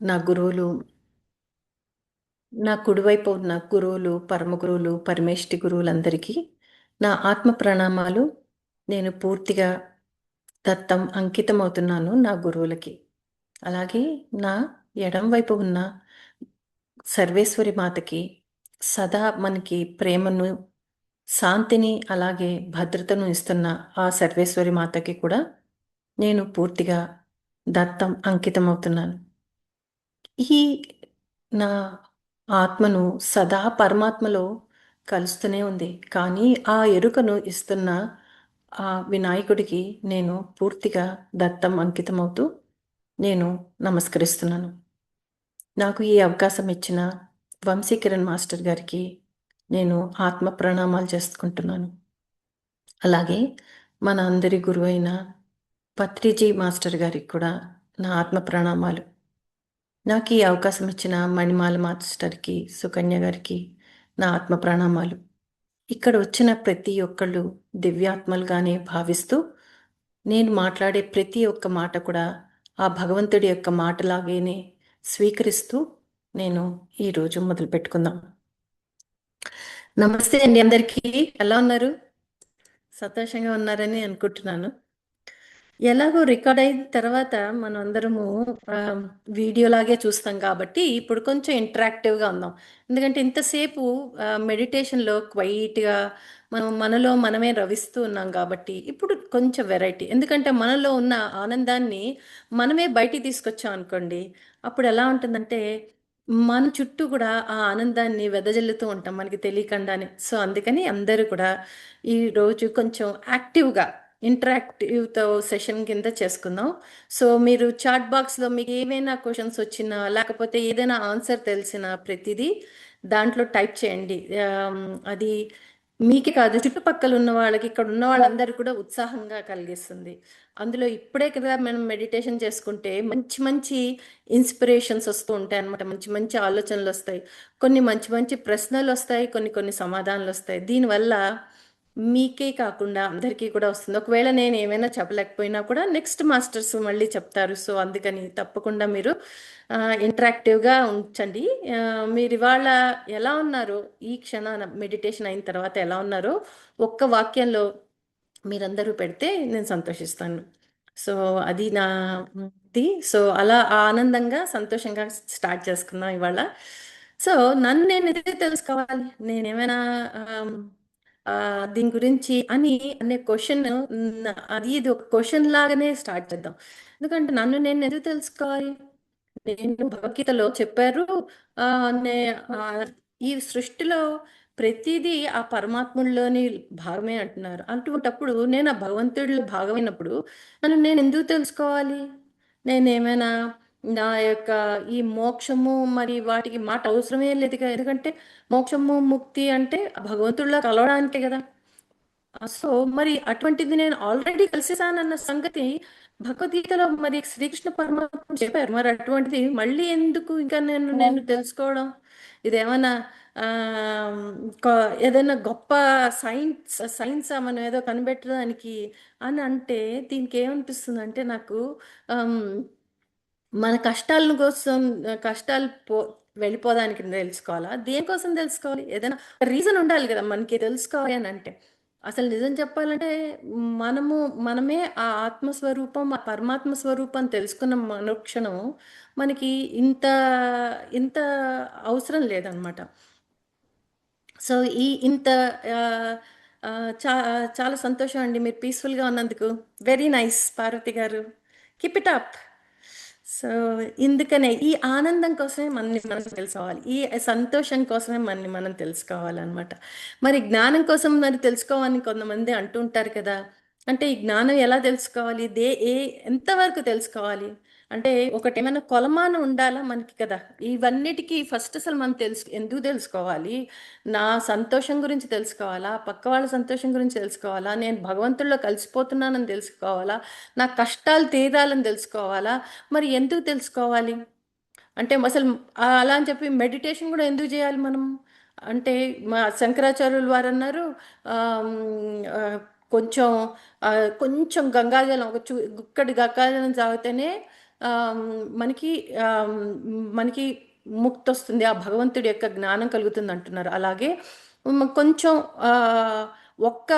నా గురువులు, నా కుడివైపు ఉన్న గురువులు, పరమ గురువులు, పరమేష్టి గురువులందరికీ నా ఆత్మ ప్రణామాలు. నేను పూర్తిగా దత్తం అంకితమవుతున్నాను నా గురువులకి. అలాగే నా ఎడం వైపు ఉన్న సర్వేశ్వరి మాతకి సదా మనకి ప్రేమను, శాంతిని, అలాగే భద్రతను ఇస్తున్న ఆ సర్వేశ్వరి మాతకి కూడా నేను పూర్తిగా దత్తం అంకితమవుతున్నాను. ఈ నా ఆత్మను సదా పరమాత్మలో కలుస్తూనే ఉంది. కానీ ఆ ఎరుకను ఇస్తున్న ఆ వినాయకుడికి నేను పూర్తిగా దత్తం అంకితమవుతూ నేను నమస్కరిస్తున్నాను. నాకు ఈ అవకాశం ఇచ్చిన వంశీకిరణ్ మాస్టర్ గారికి నేను ఆత్మ ప్రణామాలు చేసుకుంటున్నాను. అలాగే మన అందరి గురువైన పత్రిజీ మాస్టర్ గారికి కూడా నా ఆత్మ ప్రణామాలు. నాకు ఈ అవకాశం ఇచ్చిన మణిమాల మాస్టర్కి, సుకన్య గారికి నా ఆత్మ ప్రణామాలు. ఇక్కడ వచ్చిన ప్రతి ఒక్కళ్ళు దివ్యాత్మలుగానే భావిస్తూ, నేను మాట్లాడే ప్రతి ఒక్క మాట కూడా ఆ భగవంతుడి యొక్క మాటలాగానే స్వీకరిస్తూ నేను ఈరోజు మొదలు పెట్టుకుందాం. నమస్తే అండి అందరికీ. ఎలా ఉన్నారు? సంతోషంగా ఉన్నారని అనుకుంటున్నాను. ఎలాగో రికార్డ్ అయిన తర్వాత మనం అందరము వీడియో లాగే చూస్తాం కాబట్టి ఇప్పుడు కొంచెం ఇంటరాక్టివ్గా ఉందాం. ఎందుకంటే ఇంతసేపు మెడిటేషన్లో క్వైట్గా మనం మనలో మనమే రవిస్తూ ఉన్నాం కాబట్టి ఇప్పుడు కొంచెం వెరైటీ. ఎందుకంటే మనలో ఉన్న ఆనందాన్ని మనమే బయటికి తీసుకొచ్చాం అనుకోండి, అప్పుడు ఎలా ఉంటుందంటే మన చుట్టూ కూడా ఆ ఆనందాన్ని వెదజల్లుతూ ఉంటాం మనకి తెలియకుండానే. సో అందుకని అందరూ కూడా ఈరోజు కొంచెం యాక్టివ్గా ఇంటరాక్టివ్తో సెషన్ కింద చేసుకుందాం. సో మీరు చాట్ బాక్స్లో మీకు ఏమైనా క్వశ్చన్స్ వచ్చినా, లేకపోతే ఏదైనా ఆన్సర్ తెలిసిన ప్రతిదీ దాంట్లో టైప్ చేయండి. అది మీకే కాదు, చుట్టుపక్కల ఉన్న వాళ్ళకి, ఇక్కడ ఉన్న వాళ్ళందరూ కూడా ఉత్సాహంగా కలిగిస్తుంది. అందులో ఇప్పుడే కదా మనం మెడిటేషన్ చేసుకుంటే మంచి మంచి ఇన్స్పిరేషన్స్ వస్తూ ఉంటాయి అన్నమాట. మంచి మంచి ఆలోచనలు వస్తాయి, కొన్ని మంచి మంచి ప్రశ్నలు వస్తాయి, కొన్ని కొన్ని సమాధానాలు వస్తాయి. దీనివల్ల మీకే కాకుండా అందరికీ కూడా వస్తుంది. ఒకవేళ నేను ఏమైనా చెప్పలేకపోయినా కూడా నెక్స్ట్ మాస్టర్స్ మళ్ళీ చెప్తారు. సో అందుకని తప్పకుండా మీరు ఇంటరాక్టివ్గా ఉంచండి. మీరు ఇవాళ ఎలా ఉన్నారో, ఈ క్షణాన మెడిటేషన్ అయిన తర్వాత ఎలా ఉన్నారో ఒక్క వాక్యంలో మీరందరూ పెడితే నేను సంతోషిస్తాను. సో అది నా ఇది. సో అలా ఆనందంగా సంతోషంగా స్టార్ట్ చేసుకుందాం ఇవాళ. సో నన్ను నేను ఎదిగి తెలుసుకోవాలి, నేనేమైనా దీని గురించి అని అనే క్వశ్చన్, అది ఇది ఒక క్వశ్చన్ లాగానే స్టార్ట్ చేద్దాం. ఎందుకంటే నన్ను నేను ఎందుకు తెలుసుకోవాలి? నేను భగవద్గీతలో చెప్పారు, ఆ, ఆ, ఈ సృష్టిలో ప్రతిదీ ఆ పరమాత్ముడిలోని భాగమే అంటున్నారు. అటువంటప్పుడు నేను ఆ భగవంతుడిలో భాగమైనప్పుడు నన్ను నేను ఎందుకు తెలుసుకోవాలి? నేనేమైనా నా యొక్క ఈ మోక్షము మరి వాటికి మాట అవసరమే లేదు కదా. ఎందుకంటే మోక్షము ముక్తి అంటే ఆ భగవంతుడిలో కలవడానికే కదా. సో మరి అటువంటిది నేను ఆల్రెడీ కలిసేసానన్న సంగతి భగవద్గీతలో మరి శ్రీకృష్ణ పరమాత్మ చెప్పారు. మరి అటువంటిది మళ్ళీ ఎందుకు ఇంకా నేను తెలుసుకోవడం? ఇదేమన్నా ఆ, ఏదైనా గొప్ప సైన్స్ మనం ఏదో కనిపెట్టడానికి అని అంటే దీనికి ఏమనిపిస్తుంది అంటే నాకు, ఆమ్, మన కష్టాల కోసం, కష్టాలు వెళ్ళిపోదానికి తెలుసుకోవాలా, దేనికోసం తెలుసుకోవాలి? ఏదైనా రీజన్ ఉండాలి కదా మనకి తెలుసుకోవాలి అని అంటే. అసలు నిజం చెప్పాలంటే మనము మనమే ఆ ఆత్మస్వరూపం, ఆ పరమాత్మ స్వరూపం తెలుసుకున్న మనుక్షణం మనకి ఇంత ఇంత అవసరం లేదనమాట. సో ఈ ఇంత ఆ, ఆ, చా చాలా సంతోషం అండి మీరు పీస్ఫుల్గా ఉన్నందుకు. వెరీ నైస్ పార్వతి గారు, కీప్ ఇట్ అప్. సో ఇందుకనే ఈ ఆనందం కోసమే మనని మనం తెలుసుకోవాలి, ఈ సంతోషం కోసమే మనని మనం తెలుసుకోవాలన్నమాట. మరి జ్ఞానం కోసం మరి తెలుసుకోవాలని కొంతమంది అంటుంటారు కదా. అంటే ఈ జ్ఞానం ఎలా తెలుసుకోవాలి, ఎంతవరకు తెలుసుకోవాలి? అంటే ఒకటి ఏమైనా కొలమానం ఉండాలా మనకి కదా. ఇవన్నిటికీ ఫస్ట్ అసలు మనం ఎందుకు తెలుసుకోవాలి? నా సంతోషం గురించి తెలుసుకోవాలా, పక్క వాళ్ళ సంతోషం గురించి తెలుసుకోవాలా, నేను భగవంతుల్లో కలిసిపోతున్నానని తెలుసుకోవాలా, నా కష్టాలు తీరాలని తెలుసుకోవాలా? మరి ఎందుకు తెలుసుకోవాలి? అంటే అసలు అలా అని చెప్పి మెడిటేషన్ కూడా ఎందుకు చేయాలి మనం? అంటే మా శంకరాచార్యులు వారు అన్నారు, ఆమ్, ఆ, కొంచెం ఆ, కొంచెం గంగాజలం, గుక్కడి గంగాజలం తాగితేనే ఆమ్, మనకి ఆమ్, మనకి ముక్తి వస్తుంది, ఆ భగవంతుడి యొక్క జ్ఞానం కలుగుతుంది అంటున్నారు. అలాగే కొంచెం ఆ, ఒక్క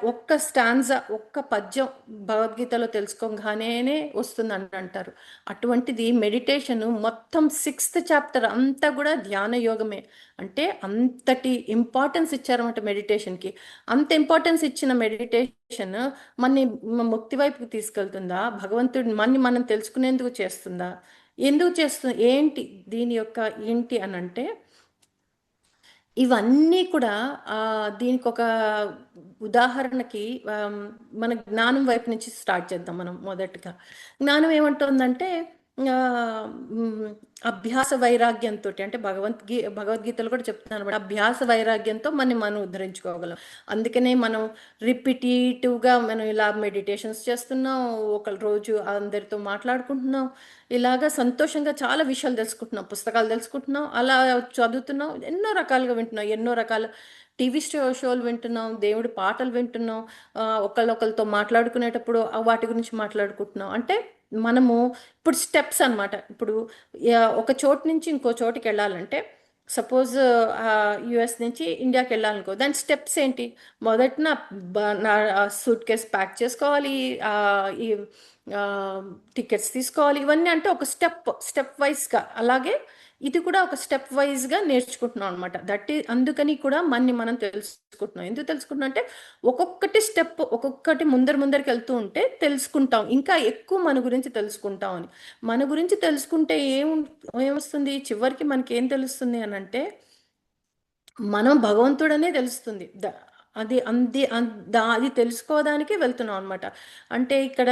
ఒక్క స్టాంజా, ఒక్క పద్యం భగవద్గీతలో తెలుసుకోగానే వస్తుంది అని అంటారు. అటువంటిది మెడిటేషన్ మొత్తం 6th చాప్టర్ అంతా కూడా ధ్యాన యోగమే. అంటే అంతటి ఇంపార్టెన్స్ ఇచ్చారన్నమాట మెడిటేషన్కి. అంత ఇంపార్టెన్స్ ఇచ్చిన మెడిటేషన్ మనని ముక్తి వైపుకి తీసుకెళ్తుందా, భగవంతుడిని మనని మనం తెలుసుకునేందుకు చేస్తుందా, ఎందుకు చేస్తుంది, ఏంటి దీని యొక్క ఏంటి అని అంటే, ఇవన్నీ కూడా ఆ, దీనికి ఒక ఉదాహరణకి మన జ్ఞానం వైపు నుంచి స్టార్ట్ చేద్దాం. మనం మొదటగా జ్ఞానం ఏమంటుందంటే, ఆ, మ్, అభ్యాస వైరాగ్యంతో, అంటే భగవద్గీతలో కూడా చెప్తున్నాను అనమాట, అభ్యాస వైరాగ్యంతో మనం ఉద్ధరించుకోగలం. అందుకనే మనం రిపిటేటివ్గా మనం ఇలా మెడిటేషన్స్ చేస్తున్నాం, ఒక రోజు అందరితో మాట్లాడుకుంటున్నాం, ఇలాగా సంతోషంగా చాలా విషయాలు తెలుసుకుంటున్నాం, పుస్తకాలు తెలుసుకుంటున్నాం, అలా చదువుతున్నాం, ఎన్నో రకాలుగా వింటున్నాం, ఎన్నో రకాల టీవీ షోలు వింటున్నాం, దేవుడి పాటలు వింటున్నాం, ఒకళ్ళొకళ్ళతో మాట్లాడుకునేటప్పుడు వాటి గురించి మాట్లాడుకుంటున్నాం. అంటే మనము ఇప్పుడు స్టెప్స్ అన్నమాట. ఇప్పుడు ఒక చోటు నుంచి ఇంకో చోటుకి వెళ్ళాలంటే, సపోజ్ యుఎస్ నుంచి ఇండియాకి వెళ్ళాలనుకో, దాని స్టెప్స్ ఏంటి? మొదట నా సూట్ కేస్ ప్యాక్ చేసుకోవాలి, ఆ, ఈ టికెట్స్ తీసుకోవాలి, ఇవన్నీ అంటే ఒక స్టెప్ వైజ్గా. అలాగే ఇది కూడా ఒక స్టెప్ వైజ్గా నేర్చుకుంటున్నాం అనమాట. అందుకని కూడా మనం తెలుసుకుంటున్నాం. ఎందుకు తెలుసుకుంటున్నాం అంటే, ఒక్కొక్కటి స్టెప్ ఒక్కొక్కటి ముందరికి వెళ్తూ ఉంటే తెలుసుకుంటాం, ఇంకా ఎక్కువ మన గురించి తెలుసుకుంటాం అని. మన గురించి తెలుసుకుంటే ఏమొస్తుంది చివరికి, మనకి ఏం తెలుస్తుంది అని అంటే, మనం భగవంతుడనే తెలుస్తుంది. అది తెలుసుకోవడానికి వెళ్తున్నాం అనమాట. అంటే ఇక్కడ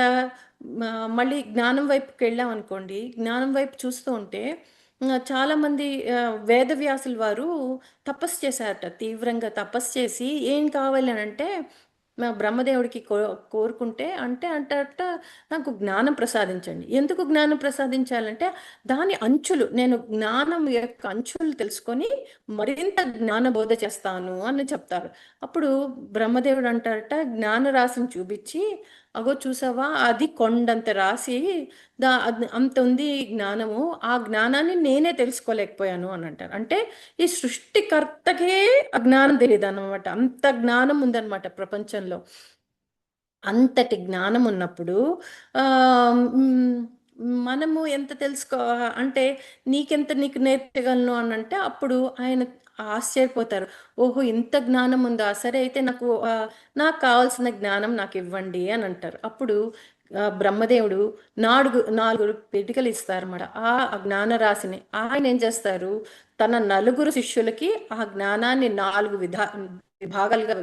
మళ్ళీ జ్ఞానం వైపుకి వెళ్ళాం అనుకోండి, జ్ఞానం వైపు చూస్తూ ఉంటే చాలా మంది వేదవ్యాసుల వారు తపస్సు చేశారట, తీవ్రంగా తపస్సు చేసి ఏం కావాలి అని అంటే, మా బ్రహ్మదేవుడికి కోరుకుంటే అంటే అంటట, నాకు జ్ఞానం ప్రసాదించండి. ఎందుకు జ్ఞానం ప్రసాదించాలంటే, దాని అంచులు, నేను జ్ఞానం యొక్క అంచులు తెలుసుకొని మరింత జ్ఞాన బోధ చేస్తాను అని చెప్తారు. అప్పుడు బ్రహ్మదేవుడు అంటారట, జ్ఞాన రాశిని చూపించి, అగో చూసావా, అది కొండంత రాసి, అంత ఉంది జ్ఞానము, ఆ జ్ఞానాన్ని నేనే తెలుసుకోలేకపోయాను అని అంటారు. అంటే ఈ సృష్టికర్తకే అజ్ఞానం తెలియదు అన్నమాట, అంత జ్ఞానం ఉందన్నమాట ప్రపంచంలో. అంతటి జ్ఞానం ఉన్నప్పుడు ఆ, మ్, మనము ఎంత తెలుసుకో అంటే, నీకు నేర్చగలను అని అంటే, అప్పుడు ఆయన ఆశ్చర్యపోతారు. ఓహో, ఇంత జ్ఞానం ఉందా, సరే అయితే నాకు కావాల్సిన జ్ఞానం నాకు ఇవ్వండి అని అంటారు. అప్పుడు బ్రహ్మదేవుడు నాలుగు పిటికలు ఇస్తారన్నమాట. ఆ జ్ఞాన రాశిని ఆయన ఏం చేస్తారు, తన నలుగురు శిష్యులకి ఆ జ్ఞానాన్ని 4 విభాగాలుగా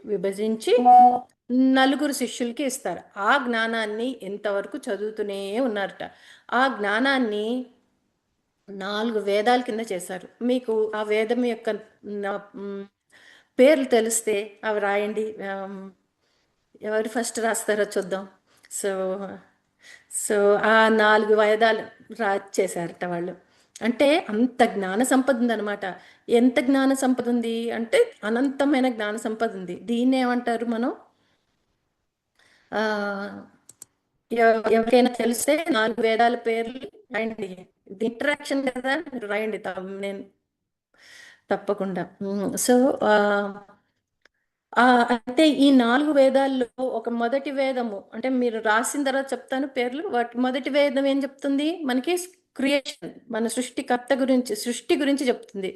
విభజించి నలుగురు శిష్యులకి ఇస్తారు. ఆ జ్ఞానాన్ని ఎంతవరకు చదువుతూనే ఉన్నారట. ఆ జ్ఞానాన్ని 4 వేదాల కింద చేశారు. మీకు ఆ వేదం యొక్క న- మ్, పేర్లు తెలిస్తే అవి రాయండి. ఎవరు ఫస్ట్ రాస్తారో చూద్దాం. సో సో ఆ 4 వేదాలు చేశారట వాళ్ళు. అంటే అంత జ్ఞాన సంపద ఉందన్నమాట. ఎంత జ్ఞాన సంపద ఉంది అంటే, అనంతమైన జ్ఞాన సంపద ఉంది. దీన్ని ఏమంటారు మనం, ఆ, ఎవరికైనా తెలిస్తే 4 వేదాల పేర్లు రాయండి. ఇది ఇంటరాక్షన్ కదా, మీరు రాయండి. నేను తప్పకుండా. సో అయితే ఈ 4 వేదాల్లో ఒక మొదటి వేదము, అంటే మీరు రాసిన తర్వాత చెప్తాను పేర్లు. వాటి మొదటి వేదం ఏం చెప్తుంది మనకి, క్రియేషన్, మన సృష్టి గురించి చెప్తుంది.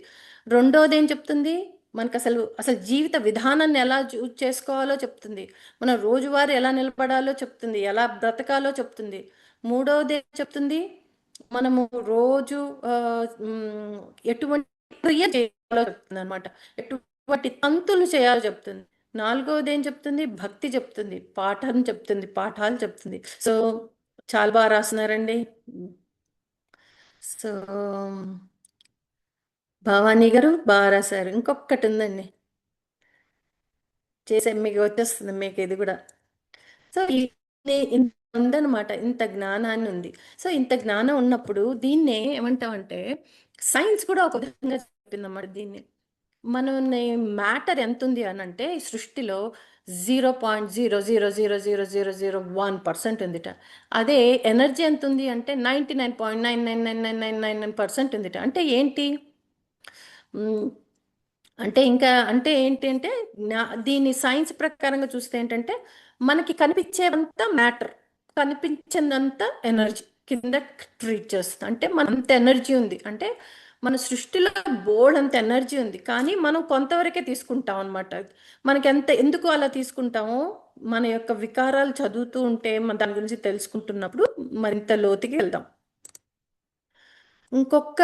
రెండోది ఏం చెప్తుంది మనకు, అసలు జీవిత విధానాన్ని ఎలా చేసుకోవాలో చెప్తుంది, మన రోజువారీ ఎలా నిలబడాలో చెప్తుంది, ఎలా బ్రతకాలో చెప్తుంది. మూడవది ఏం చెప్తుంది, మనము రోజు ఆ, మ్, ఎటువంటి క్రియ చేయాలో చెప్తుంది అనమాట, ఎటువంటి తంతులు చేయాలో చెప్తుంది. నాలుగవది ఏం చెప్తుంది, భక్తి చెప్తుంది, పాఠాలు చెప్తుంది. సో చాలా బాగా రాస్తున్నారండి. సో భవానీ గారు బాగా రాశారు. ఇంకొకటి ఉందండి, చేసే మీకు వచ్చేస్తుంది మీకు ఇది కూడా. సో ఇంత ఉందన్నమాట, ఇంత జ్ఞానాన్ని ఉంది. సో ఇంత జ్ఞానం ఉన్నప్పుడు దీన్నే ఏమంటామంటే, సైన్స్ కూడా ఒక విధంగా చెప్పిందన్నమాట దీన్ని. మనం మ్యాటర్ ఎంత ఉంది అని అంటే ఈ సృష్టిలో 0.0000001% ఉందిట. అదే ఎనర్జీ ఎంత ఉంది అంటే 99.9999999% ఉందిట. అంటే ఏంటి? మ్, అంటే ఇంకా అంటే ఏంటి అంటే దీని సైన్స్ ప్రకారంగా చూస్తే ఏంటంటే మనకి కనిపించేదంతా మ్యాటర్, కనిపించిందంతా ఎనర్జీ కింద ట్రీట్ చేస్తుంది. అంటే మన అంత ఎనర్జీ ఉంది అంటే మన సృష్టిలో బోల్డ్ అంత ఎనర్జీ ఉంది, కానీ మనం కొంతవరకే తీసుకుంటాం అనమాట. మనకి ఎంత ఎందుకు అలా తీసుకుంటామో మన యొక్క వికారాలు చదువుతూ ఉంటే మన దాని గురించి తెలుసుకుంటున్నప్పుడు మరింత లోతుకి వెళ్దాం. ఇంకొక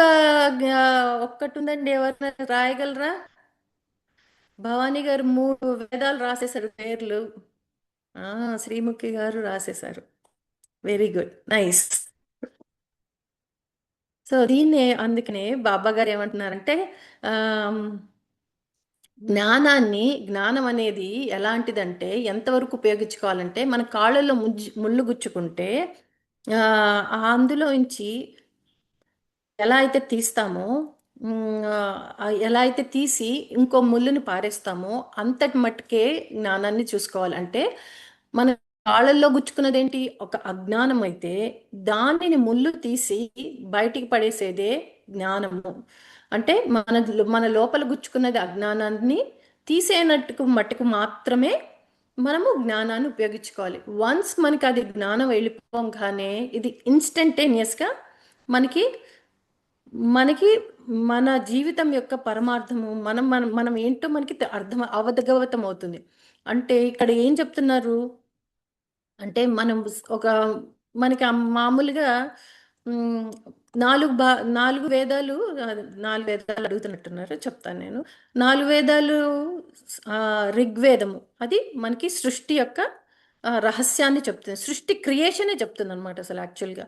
ఒక్కటి ఉందండి, ఎవరైనా రాయగలరా? భవానీ గారు 3 వేదాలు రాసేశారు పేర్లు. ఆ, శ్రీముఖి గారు రాసేశారు. Very good, nice. సో దీన్నే అందుకనే బాబా గారు ఏమంటున్నారంటే ఆమ్, జ్ఞానం అనేది ఎలాంటిదంటే ఎంతవరకు ఉపయోగించుకోవాలంటే మన కాళ్ళల్లో ముళ్ళు గుచ్చుకుంటే ఆ అందులోంచి ఎలా అయితే తీస్తామో, ఎలా అయితే తీసి ఇంకో ముళ్ళుని పారేస్తామో అంతటి మట్టుకే జ్ఞానాన్ని చూసుకోవాలి. అంటే మన కాళ్ళల్లో గుచ్చుకున్నది ఏంటి? ఒక అజ్ఞానం అయితే దానిని ముళ్ళు తీసి బయటికి పడేసేదే జ్ఞానము. అంటే మన లోపల గుచ్చుకున్నది అజ్ఞానాన్ని తీసేనట్టుకు మట్టుకు మాత్రమే మనము జ్ఞానాన్ని ఉపయోగించుకోవాలి. వన్స్ మనకి అది జ్ఞానం వెళ్ళిపోగానే ఇది ఇన్స్టంటేనియస్గా మనకి మనకి మన జీవితం యొక్క పరమార్థము మనం ఏంటో మనకి అవగతం అవుతుంది. అంటే ఇక్కడ ఏం చెప్తున్నారు అంటే మనం ఒక మనకి మామూలుగా మ్, 4 వేదాలు, 4 వేదాలు అడుగుతున్నట్టున్నారు, చెప్తాను నేను. 4 వేదాలు, ఆ, ఋగ్వేదము అది మనకి సృష్టి యొక్క రహస్యాన్ని చెప్తుంది, సృష్టి క్రియేషనే చెప్తుంది అనమాట. అసలు యాక్చువల్గా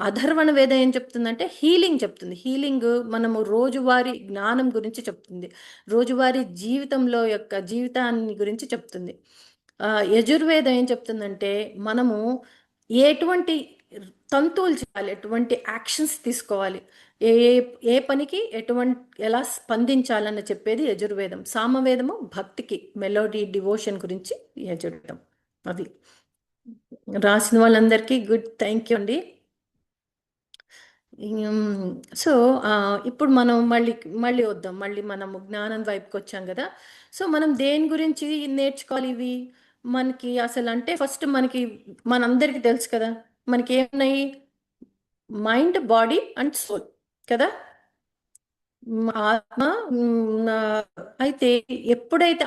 అధర్వణ వేదం ఏం చెప్తుందంటే హీలింగ్ చెప్తుంది. హీలింగ్ మనము రోజువారీ జ్ఞానం గురించి చెప్తుంది, రోజువారీ జీవితాన్ని గురించి చెప్తుంది. యజుర్వేదం ఏం చెప్తుందంటే మనము ఎటువంటి తంతువులు చేయాలి, ఎటువంటి యాక్షన్స్ తీసుకోవాలి, ఏ ఏ పనికి ఎటువంటి ఎలా స్పందించాలని చెప్పేది యజుర్వేదం. సామవేదము భక్తికి, మెలోడీ డివోషన్ గురించి యజుర్వేదం. అది రాసిన వాళ్ళందరికీ గుడ్, థ్యాంక్ యూ అండి. సో ఇప్పుడు మనం మళ్ళీ మళ్ళీ వద్దాం, మళ్ళీ మనము జ్ఞానం వైపుకి వచ్చాం కదా. సో మనం దేని గురించి నేర్చుకోవాలి ఇవి? మనకి అసలు అంటే ఫస్ట్ మనకి మనందరికీ తెలుసు కదా, మనకి ఏమున్నాయి? మైండ్, బాడీ అండ్ సోల్ కదా. ఆత్మ, అయితే ఎప్పుడైతే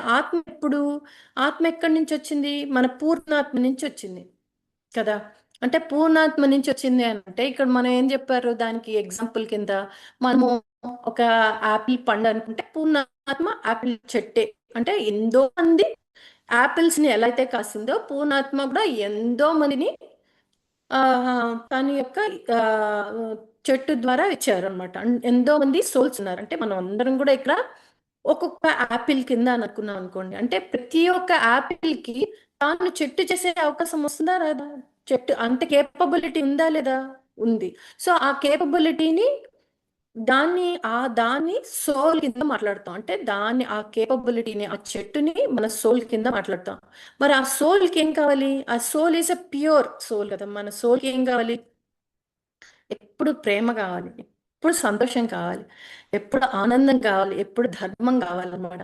ఆత్మ ఎక్కడి నుంచి వచ్చింది? మన పూర్ణాత్మ నుంచి వచ్చింది కదా. అంటే పూర్ణాత్మ నుంచి వచ్చింది అని అంటే ఇక్కడ మనం ఏం చెప్పారు దానికి ఎగ్జాంపుల్ కింద? మనము ఒక యాపిల్ పండు అనుకుంటే పూర్ణాత్మ యాపిల్ చెట్టే. అంటే ఎంతో మంది యాపిల్స్ ని ఎలా అయితే కాసిందో పూర్ణాత్మ కూడా ఎంతో మందిని ఆ తన యొక్క ఆ, చెట్టు ద్వారా ఇచ్చారు అనమాట. ఎంతో మంది సోల్స్ ఉన్నారు. అంటే మనం అందరం కూడా ఇక్కడ ఒక్కొక్క యాపిల్ కింద అని అనుకున్నాం అనుకోండి. అంటే ప్రతి ఒక్క యాపిల్ కి తాను చెట్టు చేసే అవకాశం వస్తుందా రాదా? చెట్టు అంత కేపబిలిటీ ఉందా లేదా? ఉంది. సో ఆ కేపబిలిటీని దాన్ని సోల్ కింద మాట్లాడతాం. అంటే ఆ కేపబిలిటీని, ఆ చెట్టుని మన సోల్ కింద మాట్లాడతాం. మరి ఆ సోల్కి ఏం కావాలి? ఆ soul is a pure soul కదా. మన సోల్కి ఏం కావాలి? ఎప్పుడు ప్రేమ కావాలి, ఎప్పుడు సంతోషం కావాలి, ఎప్పుడు ఆనందం కావాలి, ఎప్పుడు ధర్మం కావాలన్నమాట.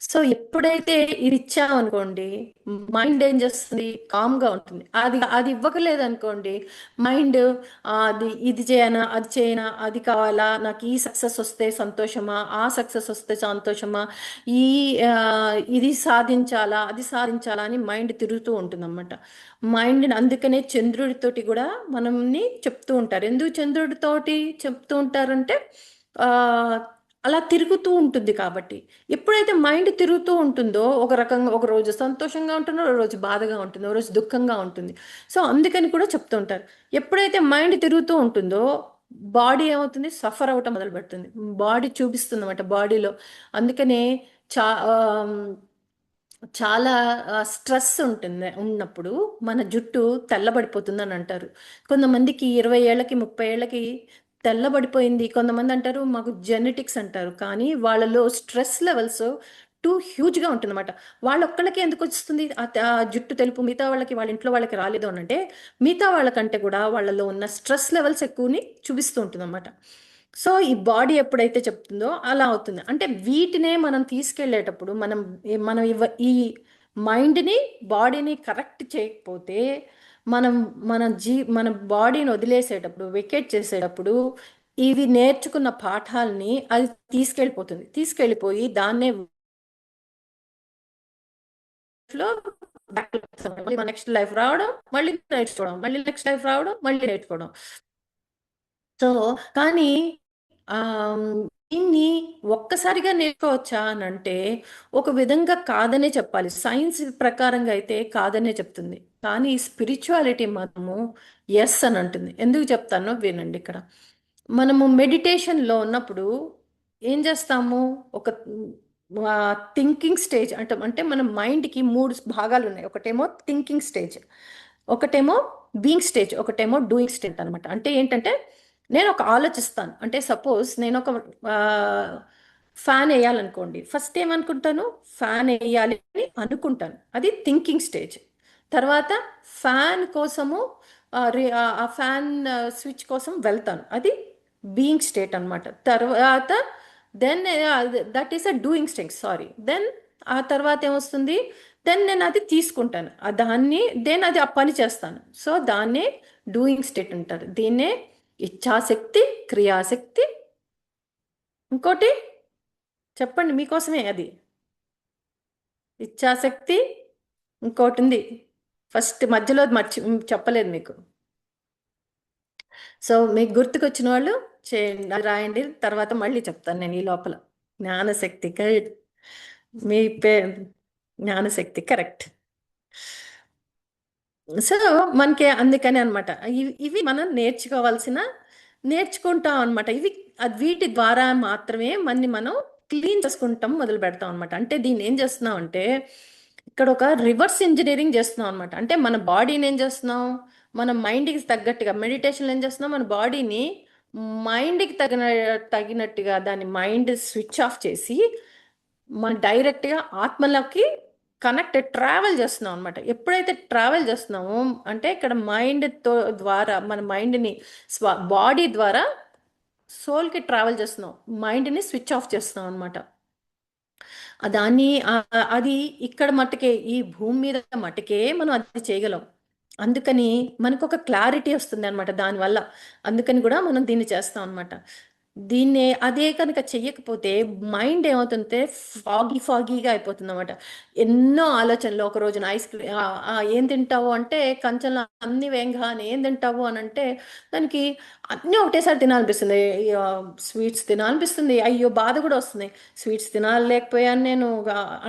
సో ఎప్పుడైతే ఇది ఇచ్చామనుకోండి, మైండ్ ఏం చేస్తుంది? కామ్గా ఉంటుంది. అది అది ఇవ్వకలేదు అనుకోండి, మైండ్ ఇది చేయనా, అది చేయనా, అది కావాలా, నాకు ఈ సక్సెస్ వస్తే సంతోషమా, ఆ సక్సెస్ వస్తే సంతోషమా, ఈ ఆ, ఇది సాధించాలా, అది సాధించాలా అని మైండ్ తిరుగుతూ ఉంటుంది అనమాట. మైండ్ అందుకనే చంద్రుడితోటి కూడా మనల్ని చెప్తూ ఉంటారు. ఎందుకు చంద్రుడితోటి చెప్తూ ఉంటారంటే ఆ అలా తిరుగుతూ ఉంటుంది కాబట్టి. ఎప్పుడైతే మైండ్ తిరుగుతూ ఉంటుందో ఒక రకంగా ఒక రోజు సంతోషంగా ఉంటుందో, ఒక రోజు బాధగా ఉంటుంది, ఒక రోజు దుఃఖంగా ఉంటుంది. సో అందుకని కూడా చెప్తూ ఉంటారు. ఎప్పుడైతే మైండ్ తిరుగుతూ ఉంటుందో బాడీ ఏమవుతుంది? సఫర్ అవటం మొదలు పెడుతుంది. బాడీ చూపిస్తుంది అన్నమాట బాడీలో. అందుకనే చా చాలా స్ట్రెస్ ఉన్నప్పుడు మన జుట్టు తెల్లబడిపోతుంది అని అంటారు. కొంతమందికి 20 ఏళ్ళకి 30 ఏళ్ళకి తెల్లబడిపోయింది. కొంతమంది అంటారు మాకు జెనెటిక్స్ అంటారు. కానీ వాళ్ళలో స్ట్రెస్ లెవెల్స్ టూ హ్యూజ్గా ఉంటుందన్నమాట. వాళ్ళొక్కళ్ళకే ఎందుకు వస్తుంది ఆ జుట్టు తెలుపు, మిగతా వాళ్ళకి వాళ్ళ ఇంట్లో వాళ్ళకి రాలేదు అని అంటే మిగతా వాళ్ళకంటే కూడా వాళ్ళలో ఉన్న స్ట్రెస్ లెవెల్స్ ఎక్కువని చూపిస్తూ ఉంటుందన్నమాట. సో ఈ బాడీ ఎప్పుడైతే చెప్తుందో అలా అవుతుంది. అంటే వీటినే మనం తీసుకెళ్ళేటప్పుడు మనం ఈ మైండ్ని బాడీని కరెక్ట్ చేయకపోతే మనం మన బాడీని వదిలేసేటప్పుడు వెకేట్ చేసేటప్పుడు ఇవి నేర్చుకున్న పాఠాలని అది తీసుకెళ్ళిపోయి దాన్నే లో నెక్స్ట్ లైఫ్ రావడం, మళ్ళీ నేర్చుకోవడం, మళ్ళీ నెక్స్ట్ లైఫ్ రావడం, మళ్ళీ నేర్చుకోవడం. సో కానీ ఆ దీన్ని ఒక్కసారిగా నేర్చుకోవచ్చా అని అంటే ఒక విధంగా కాదనే చెప్పాలి. సైన్స్ ప్రకారంగా అయితే కాదనే చెప్తుంది. కానీ స్పిరిచువాలిటీ మాత్రము ఎస్ అని అంటుంది. ఎందుకు చెప్తానో వినండి ఇక్కడ. మనము మెడిటేషన్లో ఉన్నప్పుడు ఏం చేస్తాము? ఒక థింకింగ్ స్టేజ్ అంటే మన మైండ్కి మూడు భాగాలు ఉన్నాయి. ఒకటేమో థింకింగ్ స్టేజ్, ఒకటేమో బీయింగ్ స్టేజ్, ఒకటేమో డూయింగ్ స్టేజ్ అనమాట. అంటే ఏంటంటే నేను ఒక ఆలోచిస్తాను. అంటే సపోజ్ నేను ఒక ఫ్యాన్ వేయాలనుకోండి. ఫస్ట్ ఏమనుకుంటాను? ఫ్యాన్ వేయాలి అని అనుకుంటాను. అది థింకింగ్ స్టేజ్. తర్వాత ఫ్యాన్ కోసము ఆ ఫ్యాన్ స్విచ్ కోసం వెళ్తాను. అది బీయింగ్ స్టేట్ అనమాట. తర్వాత then that is a doing state, sorry. Then ఆ తర్వాత ఏమొస్తుంది? దెన్ నేను అది తీసుకుంటాను, దెన్ అది ఆ పని చేస్తాను. సో దాన్నే డూయింగ్ స్టేట్ అంటారు. దీన్నే ఇచ్ఛాశక్తి, క్రియాశక్తి, ఇంకోటి చెప్పండి మీకోసమే అది. ఇచ్ఛాశక్తి, ఇంకోటి ఉంది. ఫస్ట్ మధ్యలో చెప్పలేదు మీకు. సో మీకు గుర్తుకొచ్చిన వాళ్ళు చేయండి, అది రాయండి. తర్వాత మళ్ళీ చెప్తాను నేను ఈ లోపల. జ్ఞానశక్తి కరెక్ట్. మీ జ్ఞానశక్తి కరెక్ట్. సో మనకి అందుకని అనమాట ఇవి మనం నేర్చుకుంటాం అనమాట. వీటి ద్వారా మాత్రమే మనం క్లీన్ చేసుకుంటాం మొదలు పెడతాం అనమాట. అంటే దీన్ని ఏం చేస్తున్నాం అంటే ఇక్కడ ఒక రివర్స్ ఇంజనీరింగ్ చేస్తున్నాం అనమాట. అంటే మన బాడీని ఏం చేస్తున్నాం? మన మైండ్కి తగ్గట్టుగా మెడిటేషన్లో ఏం చేస్తున్నాం? మన బాడీని మైండ్కి తగినట్టుగా దాని మైండ్ స్విచ్ ఆఫ్ చేసి మనం డైరెక్ట్గా ఆత్మలోకి ట్రావెల్ చేస్తున్నాం అనమాట. ఎప్పుడైతే ట్రావెల్ చేస్తున్నామో అంటే ఇక్కడ ద్వారా మన మైండ్ని బాడీ ద్వారా సోల్కి ట్రావెల్ చేస్తున్నాం, మైండ్ని స్విచ్ ఆఫ్ చేస్తున్నాం అనమాట. అది ఇక్కడ మట్టుకే, ఈ భూమి మీద మట్టుకే మనం అది చేయగలం. అందుకని మనకు ఒక క్లారిటీ వస్తుంది అనమాట దానివల్ల. అందుకని కూడా మనం దీన్ని చేస్తాం అనమాట. అదే కనుక చెయ్యకపోతే మైండ్ ఏమవుతుందంటే ఫాగీగా అయిపోతుంది అనమాట. ఎన్నో ఆలోచనలు. ఒక రోజున ఐస్ క్రీమ్ ఏం తింటావు అంటే కంచంలో అన్ని వేంగా అని ఏం తింటావు అని అంటే దానికి అన్నీ ఒకటేసారి తినాలనిపిస్తుంది. స్వీట్స్ తినాలనిపిస్తుంది, అయ్యో బాధ కూడా వస్తుంది. స్వీట్స్ తినాలేకపోయాను నేను.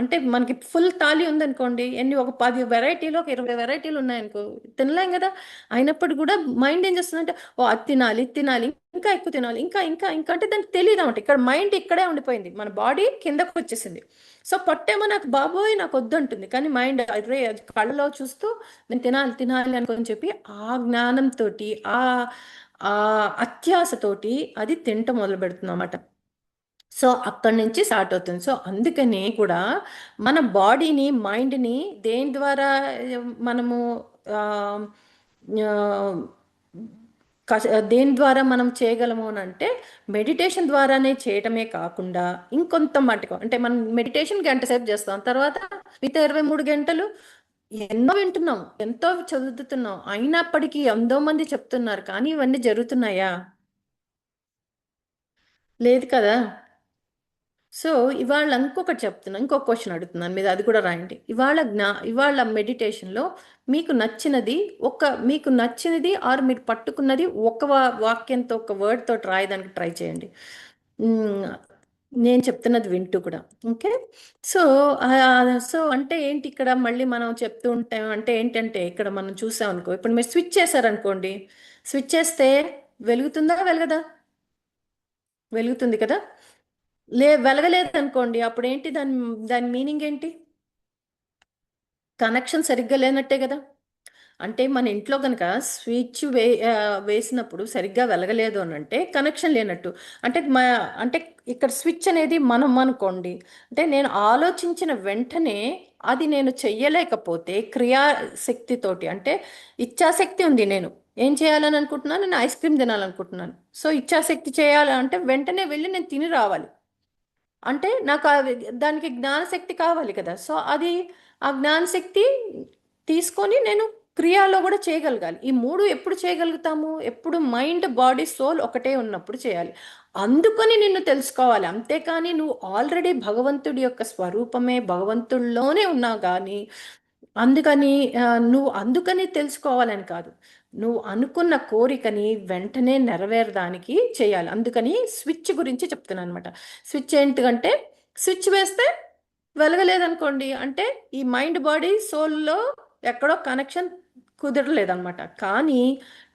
అంటే మనకి ఫుల్ థాలీ ఉందనుకోండి, ఒక 10 వెరైటీలు, ఒక 20 వెరైటీలు ఉన్నాయనుకో, తినలేం కదా. అయినప్పుడు కూడా మైండ్ ఏం చేస్తుందంటే ఓ అది తినాలి, తినాలి, ఇంకా ఎక్కువ తినాలి, ఇంకా ఇంకా ఇంకా అంటే దానికి తెలియదు అనమాట. ఇక్కడ మైండ్ ఇక్కడే ఉండిపోయింది, మన బాడీ కిందకు వచ్చేసింది. సో పొట్టేమో నాకు బాబోయ్ నాకు వద్దంటుంది, కానీ మైండ్ అరే అది కళ్ళలో చూస్తూ నేను తినాలి తినాలి అనుకొని చెప్పి ఆ జ్ఞానంతో ఆ ఆ అత్యాసతోటి అది తింట మొదలు పెడుతుంది అన్నమాట. సో అక్కడి నుంచి స్టార్ట్ అవుతుంది. సో అందుకని కూడా మన బాడీని మైండ్ని దేని ద్వారా మనము ఆ, ఆ, దేని ద్వారా మనం చేయగలము అని అంటే మెడిటేషన్ ద్వారానే చేయటమే కాకుండా ఇంకొంత మటుకు అంటే మనం మెడిటేషన్ గంట సేపు చేస్తాం, తర్వాత మిగతా 23 గంటలు ఎన్నో వింటున్నాం, ఎంతో చదువుతున్నాం, అయినప్పటికీ ఎంతో మంది చెప్తున్నారు, కానీ ఇవన్నీ జరుగుతున్నాయా? లేదు కదా. సో ఇవాళ ఇంకొకటి చెప్తున్నా, ఇంకొక క్వశ్చన్ అడుగుతున్నాను మీద, అది కూడా రాయండి. ఇవాళ మెడిటేషన్లో మీకు నచ్చినది ఆర్ మీరు పట్టుకున్నది ఒక వాక్యంతో, ఒక వర్డ్ తోటి రాయడానికి ట్రై చేయండి. మ్, నేను చెప్తున్నది వింటూ కూడా. ఓకే. సో అంటే ఏంటి ఇక్కడ మళ్ళీ మనం చెప్తూ ఉంటాం అంటే ఏంటంటే ఇక్కడ మనం చూసాం అనుకో, ఇప్పుడు మీరు స్విచ్ చేశారనుకోండి, స్విచ్ చేస్తే వెలుగుతుందా వెలగదా? వెలుగుతుంది కదా. వెలగలేదు అనుకోండి, అప్పుడు ఏంటి దాని దాని మీనింగ్ ఏంటి? కనెక్షన్ సరిగ్గా లేనట్టే కదా. అంటే మన ఇంట్లో కనుక స్విచ్ వేసినప్పుడు సరిగ్గా వెలగలేదు అని అంటే కనెక్షన్ లేనట్టు. అంటే అంటే ఇక్కడ స్విచ్ అనేది మనం అనుకోండి. అంటే నేను ఆలోచించిన వెంటనే అది నేను చెయ్యలేకపోతే క్రియాశక్తితోటి, అంటే ఇచ్ఛాశక్తి ఉంది, నేను ఏం చేయాలని అనుకుంటున్నాను, నేను ఐస్ క్రీమ్ తినాలనుకుంటున్నాను. సో ఇచ్ఛాశక్తి చేయాలి అంటే వెంటనే వెళ్ళి నేను తిని రావాలి. అంటే నాకు దానికి జ్ఞానశక్తి కావాలి కదా. సో అది ఆ జ్ఞానశక్తి తీసుకొని నేను క్రియాలో కూడా చేయగలగాలి. ఈ మూడు ఎప్పుడు చేయగలుగుతాము? ఎప్పుడు మైండ్ బాడీ సోల్ ఒకటే ఉన్నప్పుడు చేయాలి. అందుకని నిన్ను తెలుసుకోవాలి. అంతేకాని నువ్వు ఆల్రెడీ భగవంతుడి యొక్క స్వరూపమే, భగవంతుల్లోనే ఉన్నావు కానీ అందుకని నువ్వు అందుకని తెలుసుకోవాలని కాదు. నువ్వు అనుకున్న కోరికని వెంటనే నెరవేరడానికి చేయాలి. అందుకని స్విచ్ గురించి చెప్తున్నాను అనమాట. స్విచ్ ఏంటిదంటే, స్విచ్ వేస్తే వెలగలేదనుకోండి అంటే ఈ మైండ్ బాడీ సోల్లో ఎక్కడో కనెక్షన్ కుదరలేదన్నమాట. కానీ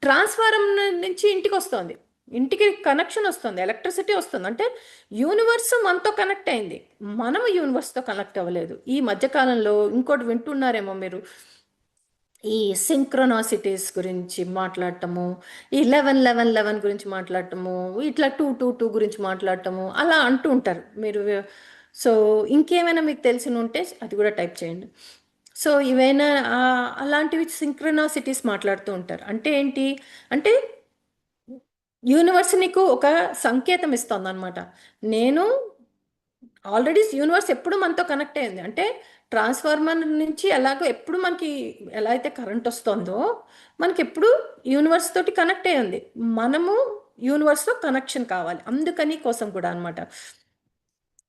ట్రాన్స్ఫారం నుంచి ఇంటికి వస్తుంది, ఇంటికి కనెక్షన్ వస్తుంది, ఎలక్ట్రిసిటీ వస్తుంది. అంటే యూనివర్స్ మనతో కనెక్ట్ అయింది, మనము యూనివర్స్తో కనెక్ట్ అవ్వలేదు. ఈ మధ్యకాలంలో ఇంకోటి వింటున్నారేమో మీరు, ఈ సింక్రోనాసిటీస్ గురించి మాట్లాడటము, ఈ 11 గురించి మాట్లాడటము, ఇట్లా 2 గురించి మాట్లాడటము, అలా అంటూ ఉంటారు మీరు. సో ఇంకేమైనా మీకు తెలిసి ఉంటే అది కూడా టైప్ చేయండి. సో ఇవైనా అలాంటివి సింక్రోనాసిటీస్ మాట్లాడుతూ ఉంటారు. అంటే ఏంటి అంటే యూనివర్స్ నీకు ఒక సంకేతం ఇస్తుంది అనమాట. నేను ఆల్రెడీ యూనివర్స్ ఎప్పుడు మనతో కనెక్ట్ అయింది. అంటే ట్రాన్స్ఫార్మర్ నుంచి ఎలాగో ఎప్పుడు మనకి ఎలా అయితే కరెంట్ వస్తుందో మనకి ఎప్పుడు యూనివర్స్ తోటి కనెక్ట్ అయ్యింది. మనము యూనివర్స్తో కనెక్షన్ కావాలి, అందుకని కోసం కూడా అనమాట.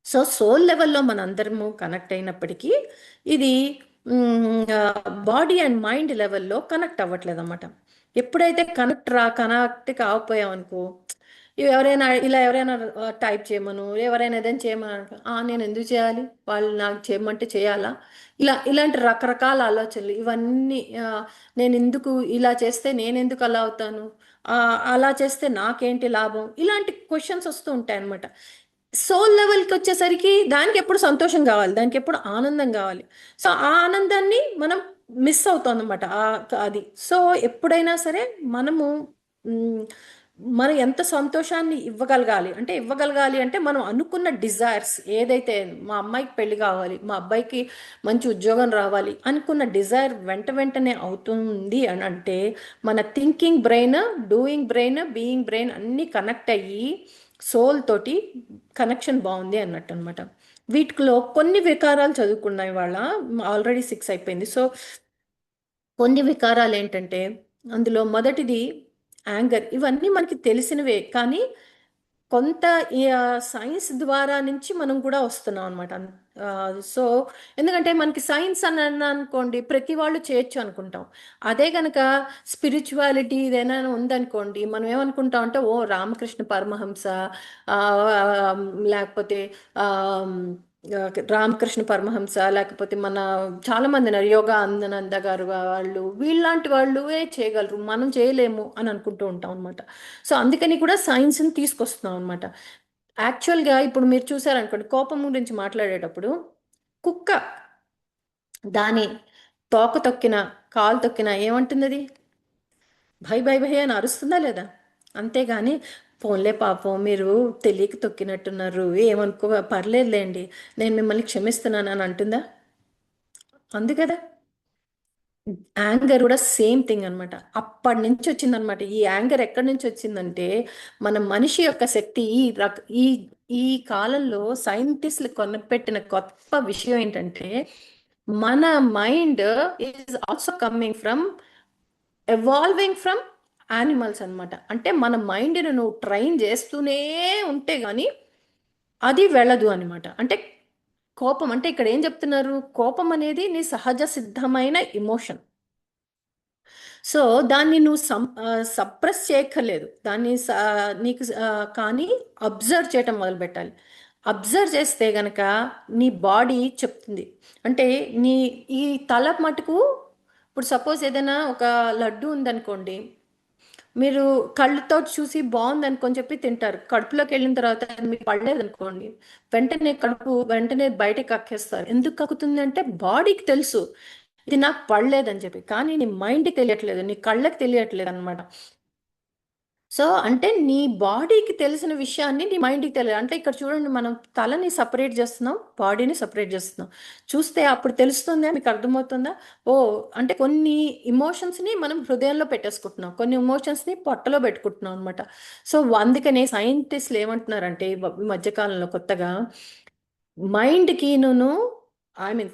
సో సోల్ లెవెల్లో మన అందరము కనెక్ట్ అయినప్పటికీ ఇది బాడీ అండ్ మైండ్ లెవెల్లో కనెక్ట్ అవ్వట్లేదు అనమాట. ఎప్పుడైతే కనెక్ట్ కాకపోయామనుకో, ఎవరైనా టైప్ చేయమను, ఎవరైనా ఏదైనా చేయమని నేను ఎందుకు చేయాలి, వాళ్ళు నాకు చేయమంటే చేయాలా, ఇలాంటి రకరకాల ఆలోచనలు ఇవన్నీ, నేను ఎందుకు ఇలా చేస్తే నేను ఎందుకు అలా అవుతాను, అలా చేస్తే నాకేంటి లాభం, ఇలాంటి క్వశ్చన్స్ వస్తూ ఉంటాయి అనమాట. సోల్ లెవెల్కి వచ్చేసరికి దానికి ఎప్పుడు సంతోషం కావాలి, దానికి ఎప్పుడు ఆనందం కావాలి. సో ఆ ఆనందాన్ని మనం మిస్ అవుతాం అనమాట. అది సో ఎప్పుడైనా సరే మనము మనం ఎంత సంతోషాన్ని ఇవ్వగలగాలి అంటే మనం అనుకున్న డిజైర్స్ ఏదైతే, మా అమ్మాయికి పెళ్లి కావాలి, మా అబ్బాయికి మంచి ఉద్యోగం రావాలి అనుకున్న డిజైర్ వెంటనే అవుతుంది అని అంటే మన thinking brain, doing brain, being brain అన్నీ కనెక్ట్ అయ్యి సోల్ తోటి కనెక్షన్ బాగుంది అన్నట్టు అనమాట. వీటిలో కొన్ని వికారాలు చదువుకున్నాయి వాళ్ళ, ఆల్రెడీ 6 అయిపోయింది. సో కొన్ని వికారాలు ఏంటంటే అందులో మొదటిది యాంగర్. ఇవన్నీ మనకి తెలిసినవే కానీ కొంత ఈ సైన్స్ ద్వారా నుంచి మనం కూడా వస్తున్నాం అనమాట. సో ఎందుకంటే మనకి సైన్స్ అని అనుకోండి ప్రతి వాళ్ళు చేయొచ్చు అనుకుంటాం. అదే కనుక స్పిరిచువాలిటీ ఏదైనా ఉందనుకోండి మనం ఏమనుకుంటాం అంటే ఓ రామకృష్ణ పరమహంస, ఆ, లేకపోతే ఆ, రామకృష్ణ పరమహంస, లేకపోతే మన చాలా మంది ఉన్నారు, యోగా అందనంద గారు వాళ్ళు, వీళ్ళలాంటి వాళ్ళు చేయగలరు, మనం చేయలేము అని అనుకుంటూ ఉంటాం అనమాట. సో అందుకని కూడా సైన్స్ని తీసుకొస్తున్నాం అనమాట. యాక్చువల్గా ఇప్పుడు మీరు చూసారనుకోండి, కోపం గురించి మాట్లాడేటప్పుడు కుక్క దాని తోక తొక్కిన, కాలు తొక్కిన ఏమంటుంది అది? భయ్ భయ్ భయ్ అని అరుస్తుందా లేదా? అంతేగాని పోన్లే పాపం మీరు తెలియక తొక్కినట్టున్నారు, ఏమనుకో పర్లేదులేండి, నేను మిమ్మల్ని క్షమిస్తున్నాను అని అంటుందా? అందు కదా. యాంగర్ కూడా సేమ్ థింగ్ అనమాట. అప్పటి నుంచి వచ్చిందనమాట. ఈ యాంగర్ ఎక్కడి నుంచి వచ్చిందంటే మన మనిషి యొక్క శక్తి ఈ ఈ కాలంలో సైంటిస్టులు కొనపెట్టిన గొప్ప విషయం ఏంటంటే మన mind is also coming from, evolving from animals అనమాట. అంటే మన మైండ్ని నువ్వు ట్రైన్ చేస్తూనే ఉంటే కానీ అది వెళ్ళదు అనమాట. అంటే కోపం అంటే ఇక్కడ ఏం చెప్తున్నారు, కోపం అనేది నీ సహజ సిద్ధమైన ఇమోషన్. సో దాన్ని నువ్వు సప్రెస్ చేయక్కర్లేదు, దాన్ని నీకు కానీ అబ్జర్వ్ చేయటం మొదలు పెట్టాలి. అబ్జర్వ్ చేస్తే గనక నీ బాడీ చెప్తుంది. అంటే నీ ఈ తల మటుకు, ఇప్పుడు సపోజ్ ఏదైనా ఒక లడ్డు ఉందనుకోండి, మీరు కళ్ళతో చూసి బాగుంది అనుకొని చెప్పి తింటారు, కడుపులోకి వెళ్ళిన తర్వాత మీకు పడలేదు అనుకోండి, వెంటనే కడుపు వెంటనే బయటకు కక్కేస్తారు. ఎందుకు కక్కుతుంది అంటే బాడీకి తెలుసు ఇది నాకు పడలేదని చెప్పి. కానీ నీ మైండ్కి తెలియట్లేదు, నీ కళ్ళకి తెలియట్లేదు అనమాట. సో అంటే నీ బాడీకి తెలిసిన విషయాన్ని నీ మైండ్కి తెలియదు. అంటే ఇక్కడ చూడండి, మనం తలని సపరేట్ చేస్తున్నాం, బాడీని సపరేట్ చేస్తున్నాం. చూస్తే అప్పుడు తెలుస్తుందా, మీకు అర్థమవుతుందా? ఓ, అంటే కొన్ని ఇమోషన్స్ని మనం హృదయంలో పెట్టేసుకుంటున్నాం, కొన్ని ఇమోషన్స్ని పొట్టలో పెట్టుకుంటున్నాం అనమాట. సో అందుకనే సైంటిస్టులు ఏమంటున్నారంటే ఈ మధ్యకాలంలో కొత్తగా, మైండ్కి నువ్వు, ఐ మీన్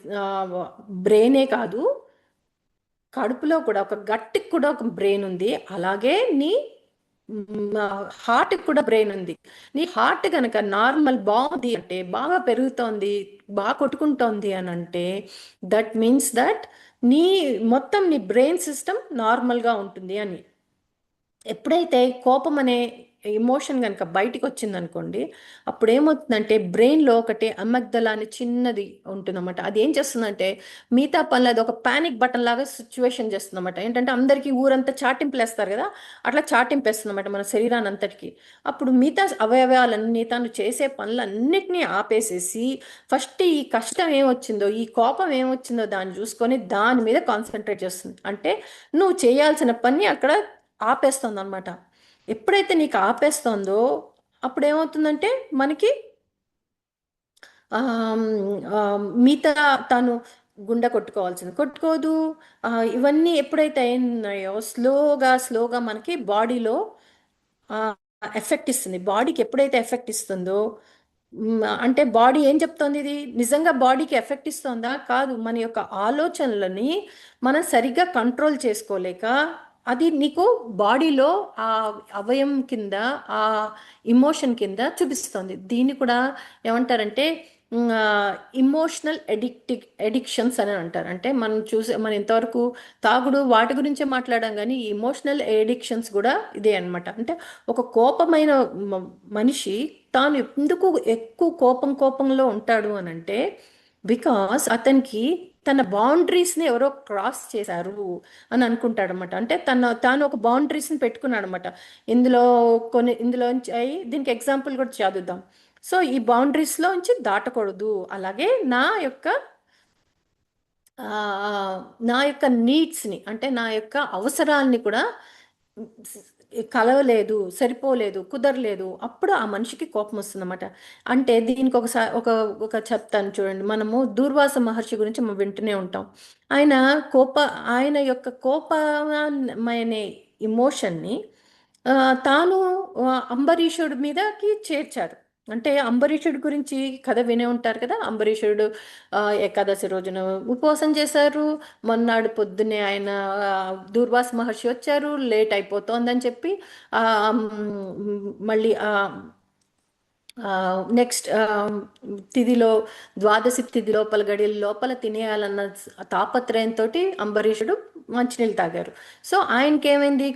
బ్రెయినే కాదు, కడుపులో కూడా ఒక గట్టికి కూడా ఒక బ్రెయిన్ ఉంది, అలాగే నీ హార్ట్కి కూడా బ్రెయిన్ ఉంది. నీ హార్ట్ కనుక నార్మల్ బాగుంది అంటే, బాగా పెరుగుతోంది, బాగా కొట్టుకుంటోంది అని అంటే, దట్ మీన్స్ దట్ నీ మొత్తం నీ బ్రెయిన్ సిస్టమ్ నార్మల్గా ఉంటుంది అని. ఎప్పుడైతే కోపం అనే ఎమోషన్ కనుక బయటికి వచ్చింది అనుకోండి, అప్పుడు ఏమవుతుందంటే బ్రెయిన్లో ఒకటి అమగ్దల అని చిన్నది ఉంటుందన్నమాట. అది ఏం చేస్తుందంటే మిగతా పనులు, అది ఒక పానిక్ బటన్ లాగా సిచ్యువేషన్ చేస్తుందన్నమాట. ఏంటంటే అందరికీ ఊరంతా చాటింపులు వేస్తారు కదా, అట్లా చాటింపు వేస్తుందన్నమాట మన శరీరాన్ని అంతటికి. అప్పుడు మిగతా అవయవాలన్నీ తను చేసే పనులన్నిటినీ ఆపేసేసి ఫస్ట్ ఈ కష్టం ఏమొచ్చిందో, ఈ కోపం ఏమొచ్చిందో దాన్ని చూసుకొని దాని మీద కాన్సన్ట్రేట్ చేస్తుంది. అంటే నువ్వు చేయాల్సిన పని అక్కడ ఆపేస్తుంది అనమాట. ఎప్పుడైతే నీకు ఆపేస్తుందో అప్పుడు ఏమవుతుందంటే మనకి మిగతా తను గుండె కొట్టుకోవాల్సింది కొట్టుకోదు. ఇవన్నీ ఎప్పుడైతే అయినాయో స్లోగా స్లోగా మనకి బాడీలో ఎఫెక్ట్ ఇస్తుంది. బాడీకి ఎప్పుడైతే ఎఫెక్ట్ ఇస్తుందో, అంటే బాడీ ఏం చెప్తోంది, ఇది నిజంగా బాడీకి ఎఫెక్ట్ ఇస్తుందా? కాదు, మన యొక్క ఆలోచనలని మనం సరిగ్గా కంట్రోల్ చేసుకోలేక అది నీకు బాడీలో ఆ అవయం కింద, ఆ ఇమోషన్ కింద చూపిస్తుంది. దీన్ని కూడా ఏమంటారంటే ఇమోషనల్ ఎడిక్షన్స్ అని అంటారు. అంటే మనం చూసే, మనం ఇంతవరకు తాగుడు వాటి గురించే మాట్లాడాం, కానీ ఈ ఇమోషనల్ ఎడిక్షన్స్ కూడా ఇదే అనమాట. అంటే ఒక కోపమైన మనిషి తాను ఎందుకు ఎక్కువ కోపంలో ఉంటాడు అని అంటే, బికాస్ అతనికి తన బౌండరీస్ని ఎవరో క్రాస్ చేశారు అని అనుకుంటాడు అనమాట. అంటే తాను ఒక బౌండరీస్ని పెట్టుకున్నాడు అనమాట. ఇందులోంచి దీనికి ఎగ్జాంపుల్ కూడా చదువుదాం. సో ఈ బౌండరీస్లోంచి దాటకూడదు. అలాగే నా యొక్క నీడ్స్ని, అంటే నా యొక్క అవసరాలని కూడా కలవలేదు, సరిపోలేదు, కుదరలేదు, అప్పుడు ఆ మనిషికి కోపం వస్తుందన్నమాట. అంటే దీనికి ఒకసారి ఒక చెప్తాను చూడండి. మనము దూర్వాస మహర్షి గురించి మనం వింటూనే ఉంటాం. ఆయన కోప ఆయన యొక్క కోపమైన ఇమోషన్ని తాను అంబరీషుడి మీదకి చేర్చారు. అంటే అంబరీషుడి గురించి కథ వినే ఉంటారు కదా. అంబరీషుడు ఏకాదశి రోజున ఉపవాసం చేశారు. మొన్నాడు పొద్దున్నే ఆయన దూర్వాస మహర్షి వచ్చారు, లేట్ అయిపోతోందని చెప్పి మళ్ళీ నెక్స్ట్ తిథిలో, ద్వాదశి తిథి లోపల గడియల లోపల తినేయాలన్న తాపత్రయంతో అంబరీషుడు మంచినీళ్ళు తాగారు. సో ఆయనకి ఏమైంది,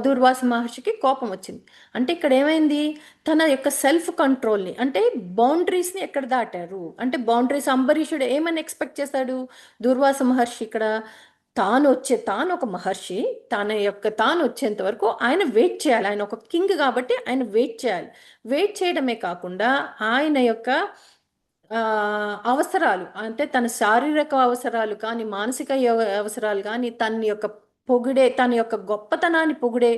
దూర్వాస మహర్షికి కోపం వచ్చింది. అంటే ఇక్కడ ఏమైంది, తన యొక్క సెల్ఫ్ కంట్రోల్ని, అంటే బౌండరీస్ని ఎక్కడ దాటారు అంటే, బౌండరీస్ అంబరీషుడు ఏమని ఎక్స్పెక్ట్ చేస్తాడు, దూర్వాస మహర్షి ఇక్కడ తాను ఒక మహర్షి, తాను వచ్చేంత వరకు ఆయన వెయిట్ చేయాలి. ఆయన ఒక కింగ్ కాబట్టి ఆయన వెయిట్ చేయాలి. వెయిట్ చేయడమే కాకుండా ఆయన యొక్క అవసరాలు, అంటే తన శారీరక అవసరాలు కానీ, మానసిక అవసరాలు కానీ, తన యొక్క గొప్పతనాన్ని పొగిడే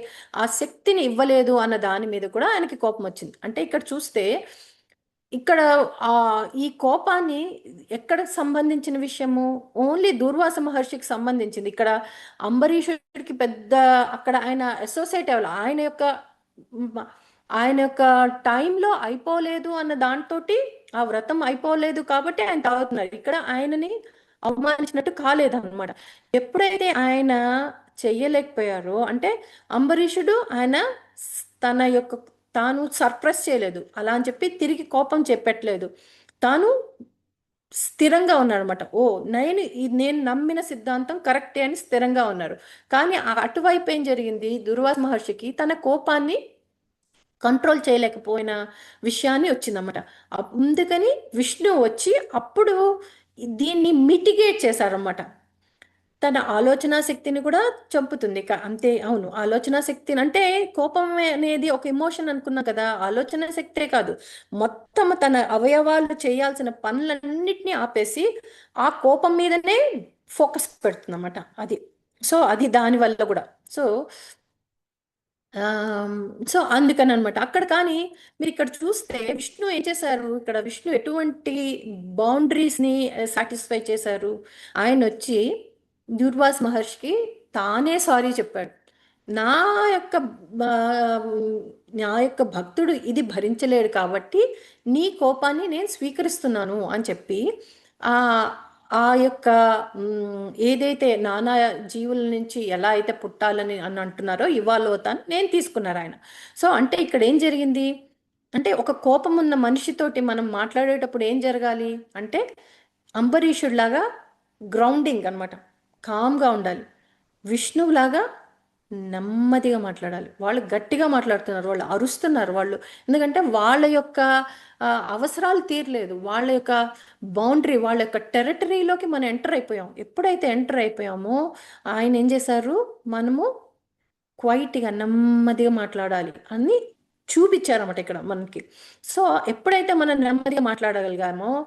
ఆ శక్తిని ఇవ్వలేదు అన్న దాని మీద కూడా ఆయనకి కోపం వచ్చింది. అంటే ఇక్కడ చూస్తే, ఇక్కడ ఈ కోపాన్ని ఎక్కడ సంబంధించిన విషయము, ఓన్లీ దూర్వాస మహర్షికి సంబంధించింది. ఇక్కడ అంబరీషుడికి పెద్ద అక్కడ ఆయన అసోసియేట్ అవ్వాలి. ఆయన యొక్క టైంలో అయిపోలేదు అన్న దాంతో, ఆ వ్రతం అయిపోలేదు కాబట్టి ఆయన తాగుతున్నారు. ఇక్కడ ఆయనని అవమానించినట్టు కాలేదన్నమాట. ఎప్పుడైతే ఆయన చెయ్యలేకపోయారో, అంటే అంబరీషుడు ఆయన తన యొక్క తాను సర్ప్రెస్ చేయలేదు, అలా అని చెప్పి తిరిగి కోపం చెప్పట్లేదు. తాను స్థిరంగా ఉన్నారనమాట. నేను నమ్మిన సిద్ధాంతం కరెక్టే అని స్థిరంగా ఉన్నారు. కానీ అటువైపు ఏం జరిగింది, దుర్వాస మహర్షికి తన కోపాన్ని కంట్రోల్ చేయలేకపోయిన విషయాన్ని వచ్చిందన్నమాట. అందుకని విష్ణు వచ్చి అప్పుడు దీన్ని మిటిగేట్ చేశారన్నమాట. తన ఆలోచన శక్తిని కూడా చంపుతుంది. అంతే, అవును, ఆలోచన శక్తిని, అంటే కోపం అనేది ఒక ఎమోషన్ అనుకున్నాం కదా, ఆలోచన శక్తే కాదు, మొత్తం తన అవయవాలు చేయాల్సిన పనులన్నిటినీ ఆపేసి ఆ కోపం మీదనే ఫోకస్ పెడుతుంది అనమాట అది. సో అది దాని వల్ల కూడా. సో ఆమ్, సో అందుకని అనమాట అక్కడ. కానీ మీరు ఇక్కడ చూస్తే విష్ణు ఏం చేశారు, ఇక్కడ విష్ణు ఎటువంటి బౌండరీస్ ని సాటిస్ఫై చేశారు. ఆయన వచ్చి దుర్వాస్ మహర్షికి తానే సారీ చెప్పాడు. నా యొక్క బ- నా యొక్క భక్తుడు ఇది భరించలేడు కాబట్టి నీ కోపాన్ని నేను స్వీకరిస్తున్నాను అని చెప్పి ఆ ఆ యొక్క ఏదైతే నానా జీవుల నుంచి ఎలా అయితే పుట్టాలని అని అంటున్నారో ఇవాళ అవుతాను నేను తీసుకున్నారు ఆయన. సో అంటే ఇక్కడ ఏం జరిగింది అంటే ఒక కోపం ఉన్న మనిషితోటి మనం మాట్లాడేటప్పుడు ఏం జరగాలి అంటే అంబరీషుడిలాగా గ్రౌండింగ్ అనమాట, కామ్గా ఉండాలి. విష్ణువులాగా నెమ్మదిగా మాట్లాడాలి. వాళ్ళు గట్టిగా మాట్లాడుతున్నారు, వాళ్ళు అరుస్తున్నారు వాళ్ళు. ఎందుకంటే వాళ్ళ యొక్క అవసరాలు తీరలేదు, వాళ్ళ యొక్క బౌండరీ, వాళ్ళ యొక్క టెరిటరీలోకి మనం ఎంటర్ అయిపోయాం. ఎప్పుడైతే ఎంటర్ అయిపోయామో ఆయన ఏం చేశారు, మనము క్వైట్గా నెమ్మదిగా మాట్లాడాలి అని చూపించారన్నమాట ఇక్కడ మనకి. సో ఎప్పుడైతే మనం నెమ్మదిగా మాట్లాడగలిగామో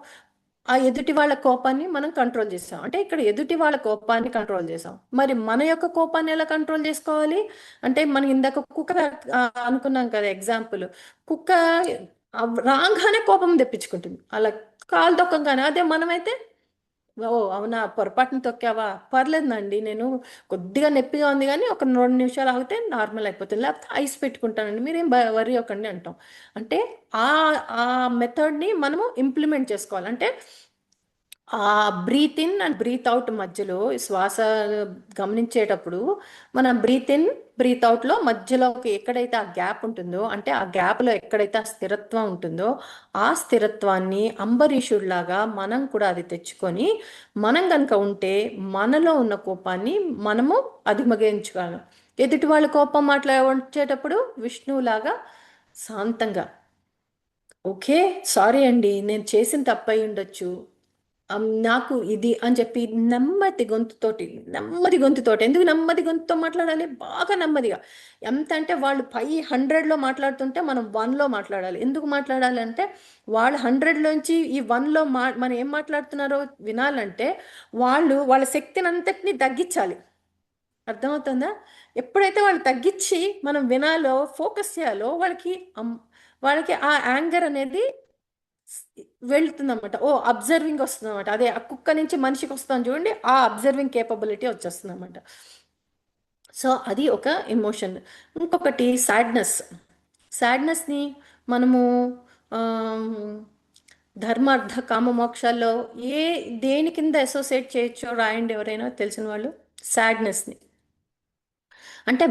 ఆ ఎదుటి వాళ్ళ కోపాన్ని మనం కంట్రోల్ చేసాం. అంటే ఇక్కడ ఎదుటి వాళ్ళ కోపాన్ని కంట్రోల్ చేసాం. మరి మన యొక్క కోపాన్ని ఎలా కంట్రోల్ చేసుకోవాలి అంటే మనం ఇందాక కుక్క అనుకున్నాం కదా ఎగ్జాంపుల్. కుక్క రాగానే కోపం తెప్పించుకుంటుంది అలా కాలు తొక్కగానే. అదే మనమైతే ఓ అవునా పొరపాటున తొక్కావా పర్లేదండి, నేను కొద్దిగా నొప్పిగా ఉంది కానీ ఒక 2 నిమిషాలు ఆగితే నార్మల్ అయిపోతుంది, లేకపోతే ఐస్ పెట్టుకుంటానండి మీరేం వరి అవ్వకండి అంటాం. అంటే ఆ ఆ మెథడ్ని మనము ఇంప్లిమెంట్ చేసుకోవాలి. అంటే ఆ breath in and breath out మధ్యలో శ్వాస గమనించేటప్పుడు మన బ్రీత్ ఇన్ బ్రీత్ అవుట్లో మధ్యలో ఎక్కడైతే ఆ గ్యాప్ ఉంటుందో అంటే ఆ గ్యాప్లో ఎక్కడైతే ఆ స్థిరత్వం ఉంటుందో ఆ స్థిరత్వాన్ని అంబరీషుడిలాగా మనం కూడా అది తెచ్చుకొని మనం కనుక ఉంటే మనలో ఉన్న కోపాన్ని మనము అధిగమించగలం. ఎదుటి వాళ్ళ కోపం మాట్లాడేటప్పుడు విష్ణువులాగా శాంతంగా ఓకే సారీ అండి నేను చేసిన తప్పై ఉండొచ్చు, నాకు ఇది అని చెప్పి నెమ్మది గొంతుతోటి ఎందుకు నెమ్మది గొంతుతో మాట్లాడాలి, బాగా నెమ్మదిగా. ఎంత అంటే వాళ్ళు 100లో మాట్లాడుతుంటే మనం 1లో మాట్లాడాలి. ఎందుకు మాట్లాడాలి అంటే వాళ్ళు 100లోంచి ఈ 1లో మనం ఏం మాట్లాడుతున్నారో వినాలంటే వాళ్ళు వాళ్ళ శక్తిని అంతటిని తగ్గించాలి. అర్థమవుతుందా? ఎప్పుడైతే వాళ్ళు తగ్గించి మనం వినాలో ఫోకస్ చేయాలో వాళ్ళకి ఆ యాంగర్ అనేది వెళ్తుంది అనమాట. ఓ అబ్జర్వింగ్ వస్తుంది అనమాట. అదే ఆ కుక్క నుంచి మనిషికి వస్తాను చూడండి, ఆ అబ్జర్వింగ్ కేపబిలిటీ వచ్చేస్తుంది అనమాట. సో అది ఒక ఎమోషన్. ఇంకొకటి సాడ్నెస్ని మనము ఆమ్, ధర్మార్థ కామ మోక్షాల్లో దేని కింద అసోసియేట్ చేయొచ్చో రాయండి ఎవరైనా తెలిసిన వాళ్ళు. సాడ్నెస్ని అంటే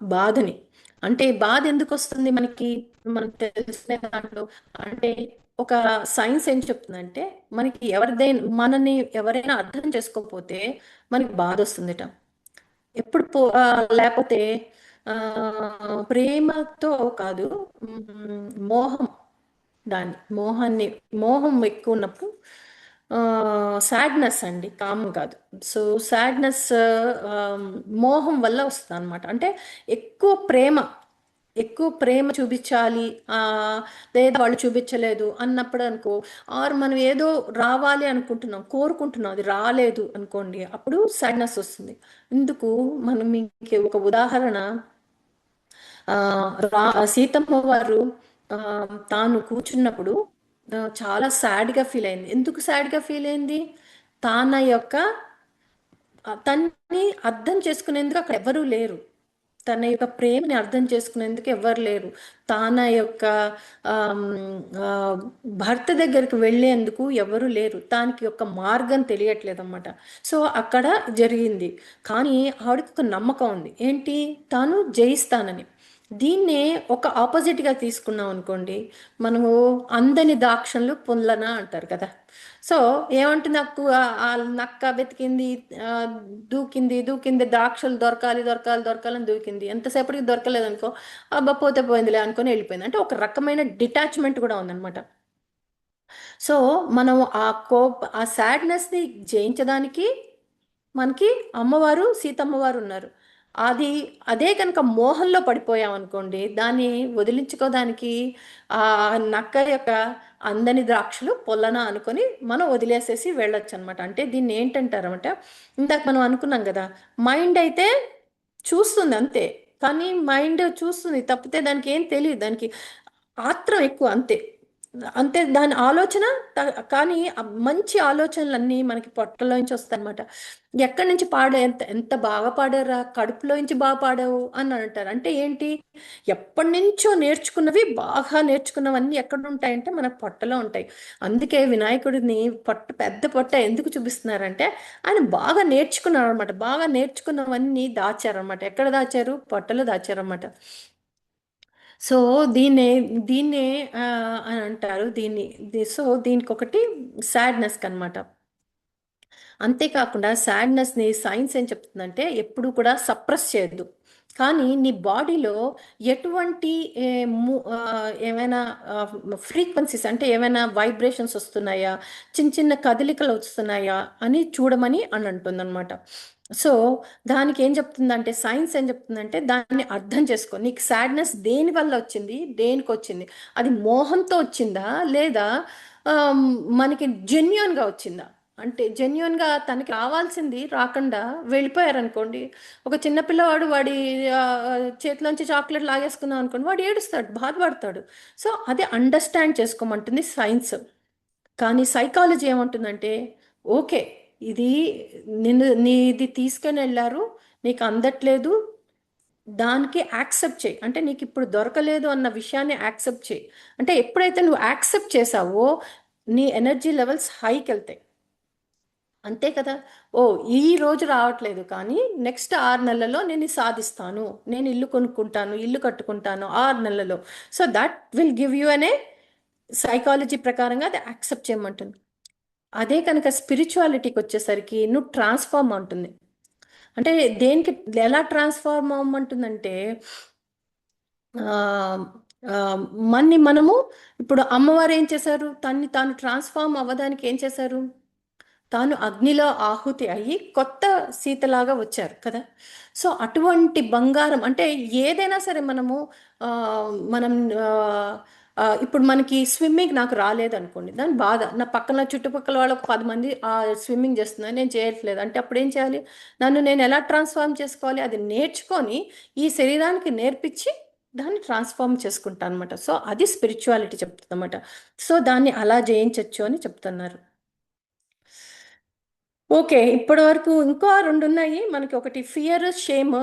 బాధని. అంటే బాధ ఎందుకు వస్తుంది మనకి, మనకు తెలిసిన దాంట్లో అంటే ఒక సైన్స్ ఏం చెప్తుందంటే మనకి మనని ఎవరైనా అర్థం చేసుకోకపోతే మనకి బాధ వస్తుందిట. ఎప్పుడు లేకపోతే ఆ, ప్రేమతో కాదు, మోహం, మోహం ఎక్కువ ఉన్నప్పుడు సాడ్నెస్ అండి, కామం కాదు. సో సాడ్నెస్ మోహం వల్ల వస్తుంది అనమాట. అంటే ఎక్కువ ప్రేమ ఎక్కువ ప్రేమ చూపించాలి లేదా వాళ్ళు చూపించలేదు అన్నప్పుడు అనుకో, ఆర్ మనం ఏదో రావాలి అనుకుంటున్నాం కోరుకుంటున్నాం అది రాలేదు అనుకోండి, అప్పుడు సాడ్నెస్ వస్తుంది. ఎందుకు మనం మీకు ఒక ఉదాహరణ, ఆ, సీతమ్మ వారు ఆ, తాను కూర్చున్నప్పుడు చాలా సాడ్గా ఫీల్ అయింది. ఎందుకు సాడ్గా ఫీల్ అయింది, తన యొక్క తన్ని అర్థం చేసుకునేందుకు అక్కడ ఎవరూ లేరు. తన యొక్క ప్రేమని అర్థం చేసుకునేందుకు ఎవరు లేరు. తన యొక్క ఆమ్, ఆ, భర్త దగ్గరికి వెళ్ళేందుకు ఎవరు లేరు. దానికి ఒక మార్గం తెలియట్లేదు అనమాట. సో అక్కడ జరిగింది. కానీ ఆవిడకి ఒక నమ్మకం ఉంది ఏంటి, తాను జయిస్తానని. దీన్నే ఒక ఆపోజిట్గా తీసుకున్నాం అనుకోండి, మనము అందని దాక్షలు పొందన అంటారు కదా. సో ఏమంటే నాకు ఆ నక్క వెతికింది, ఆ, దూకింది దూకింది ద్రాక్షలు దొరకాలి దొరకాలి దొరకాలని దూకింది, ఎంతసేపటికి దొరకలేదు అనుకో, అబ్బా పోతే పోయిందిలే అనుకొని వెళ్ళిపోయింది. అంటే ఒక రకమైన డిటాచ్మెంట్ కూడా ఉందన్నమాట. సో మనం ఆ సాడ్నెస్ని జయించడానికి మనకి అమ్మవారు సీతమ్మవారు ఉన్నారు. అది అదే కనుక మోహంలో పడిపోయాం అనుకోండి, దాన్ని వదిలించుకోవడానికి ఆ నక్క యొక్క అందని ద్రాక్షలు పొల్లన అనుకొని మనం వదిలేసేసి వెళ్ళొచ్చు అనమాట. అంటే దీన్ని ఏంటంటారన్నమాట, ఇందాక మనం అనుకున్నాం కదా, మైండ్ అయితే చూస్తుంది అంతే, కానీ మైండ్ చూస్తుంది తప్పితే దానికి ఏం తెలియదు, దానికి ఆత్రం ఎక్కువ అంతే. అంతే దాని ఆలోచన కానీ ఆ మంచి ఆలోచనలన్నీ మనకి పొట్టలోంచి వస్తాయన్నమాట. ఎక్కడి నుంచి పాడే, ఎంత ఎంత బాగా పాడారా, కడుపులోంచి బాగా పాడావు అని అంటారు. అంటే ఏంటి, ఎప్పటి నుంచో నేర్చుకున్నవి, బాగా నేర్చుకున్నవన్నీ ఎక్కడ ఉంటాయంటే మన పొట్టలో ఉంటాయి. అందుకే వినాయకుడిని పొట్ట, పెద్ద పొట్ట ఎందుకు చూపిస్తున్నారంటే ఆయన బాగా నేర్చుకున్నారు అనమాట. బాగా నేర్చుకున్నవన్నీ దాచారనమాట. ఎక్కడ దాచారు, పొట్టలో దాచారనమాట. సో దీన్నే దీన్నే అని అంటారు దీన్ని. సో దీనికి ఒకటి సాడ్నెస్ అనమాట. అంతేకాకుండా సాడ్నెస్ని సైన్స్ ఏం చెప్తుందంటే ఎప్పుడు కూడా సప్రెస్ చేయొద్దు. కానీ నీ బాడీలో ఎటువంటి ఏ, ఏమైనా ఫ్రీక్వెన్సీస్ అంటే ఏమైనా వైబ్రేషన్స్ వస్తున్నాయా, చిన్న చిన్న కదలికలు వస్తున్నాయా అని చూడమని అని అంటుందన్నమాట. సో దానికి ఏం చెప్తుందంటే, సైన్స్ ఏం చెప్తుందంటే దాన్ని అర్థం చేసుకో. నీకు సాడ్నెస్ దేని వల్ల వచ్చింది, దేనికి వచ్చింది, అది మోహంతో వచ్చిందా లేదా ఆమ్, మనకి జెన్యున్గా వచ్చిందా. అంటే జెన్యున్గా తనకి రావాల్సింది రాకుండా వెళ్ళిపోయారనుకోండి, ఒక చిన్న పిల్లవాడు వాడి ఆ, చేతిలోంచి చాక్లెట్ లాగేసుకున్నాం అనుకోండి, వాడు ఏడుస్తాడు, బాధపడతాడు. సో అది అండర్స్టాండ్ చేసుకోమంటుంది సైన్స్. కానీ సైకాలజీ ఏమంటుందంటే, ఓకే, ఇది నీది తీసుకొని వెళ్ళారు, నీకు అందట్లేదు, దానికి యాక్సెప్ట్ చేయి. అంటే నీకు ఇప్పుడు దొరకలేదు అన్న విషయాన్ని యాక్సెప్ట్ చేయి. అంటే ఎప్పుడైతే నువ్వు యాక్సెప్ట్ చేసావో నీ ఎనర్జీ లెవెల్స్ హైకి వెళ్తాయి. అంతే కదా. ఓ, ఈ రోజు రావట్లేదు కానీ నెక్స్ట్ 6 నెలల్లో నేను ఇది సాధిస్తాను, నేను ఇల్లు కొనుక్కుంటాను, ఇల్లు కట్టుకుంటాను 6 నెలల్లో. So that will give you అనే సైకాలజీ ప్రకారంగా అది యాక్సెప్ట్ చేయమంటుంది. అదే కనుక స్పిరిచువాలిటీకి వచ్చేసరికి నువ్వు ట్రాన్స్ఫార్మ్ అంటుంది. అంటే దేనికి, ఎలా ట్రాన్స్ఫార్మ్ అవ్వమంటుందంటే ఆ, ఆ, మనము ఇప్పుడు అమ్మవారు ఏం చేశారు, తన్ని తాను ట్రాన్స్ఫార్మ్ అవ్వడానికి ఏం చేశారు, తాను అగ్నిలో ఆహుతి అయ్యి కొత్త సీతలాగా వచ్చారు కదా. సో అటువంటి బంగారం అంటే ఏదైనా సరే మనము ఆ, మనం ఆ, ఇప్పుడు మనకి స్విమ్మింగ్ నాకు రాలేదు అనుకోండి, దాని బాధ, నా పక్కన చుట్టుపక్కల వాళ్ళు ఒక 10 మంది స్విమ్మింగ్ చేస్తున్నారు, నేను చేయట్లేదు అంటే అప్పుడు ఏం చేయాలి, నన్ను నేను ఎలా ట్రాన్స్ఫార్మ్ చేసుకోవాలి, అది నేర్చుకొని ఈ శరీరానికి నేర్పించి దాన్ని ట్రాన్స్ఫార్మ్ చేసుకుంటాను అనమాట. సో అది స్పిరిచువాలిటీ చెప్తుంది అనమాట. సో దాన్ని అలా జయించవచ్చు అని చెప్తున్నారు. ఓకే, ఇప్పటి వరకు ఇంకో 2 ఉన్నాయి మనకి. ఒకటి ఫియర్, షేమ్,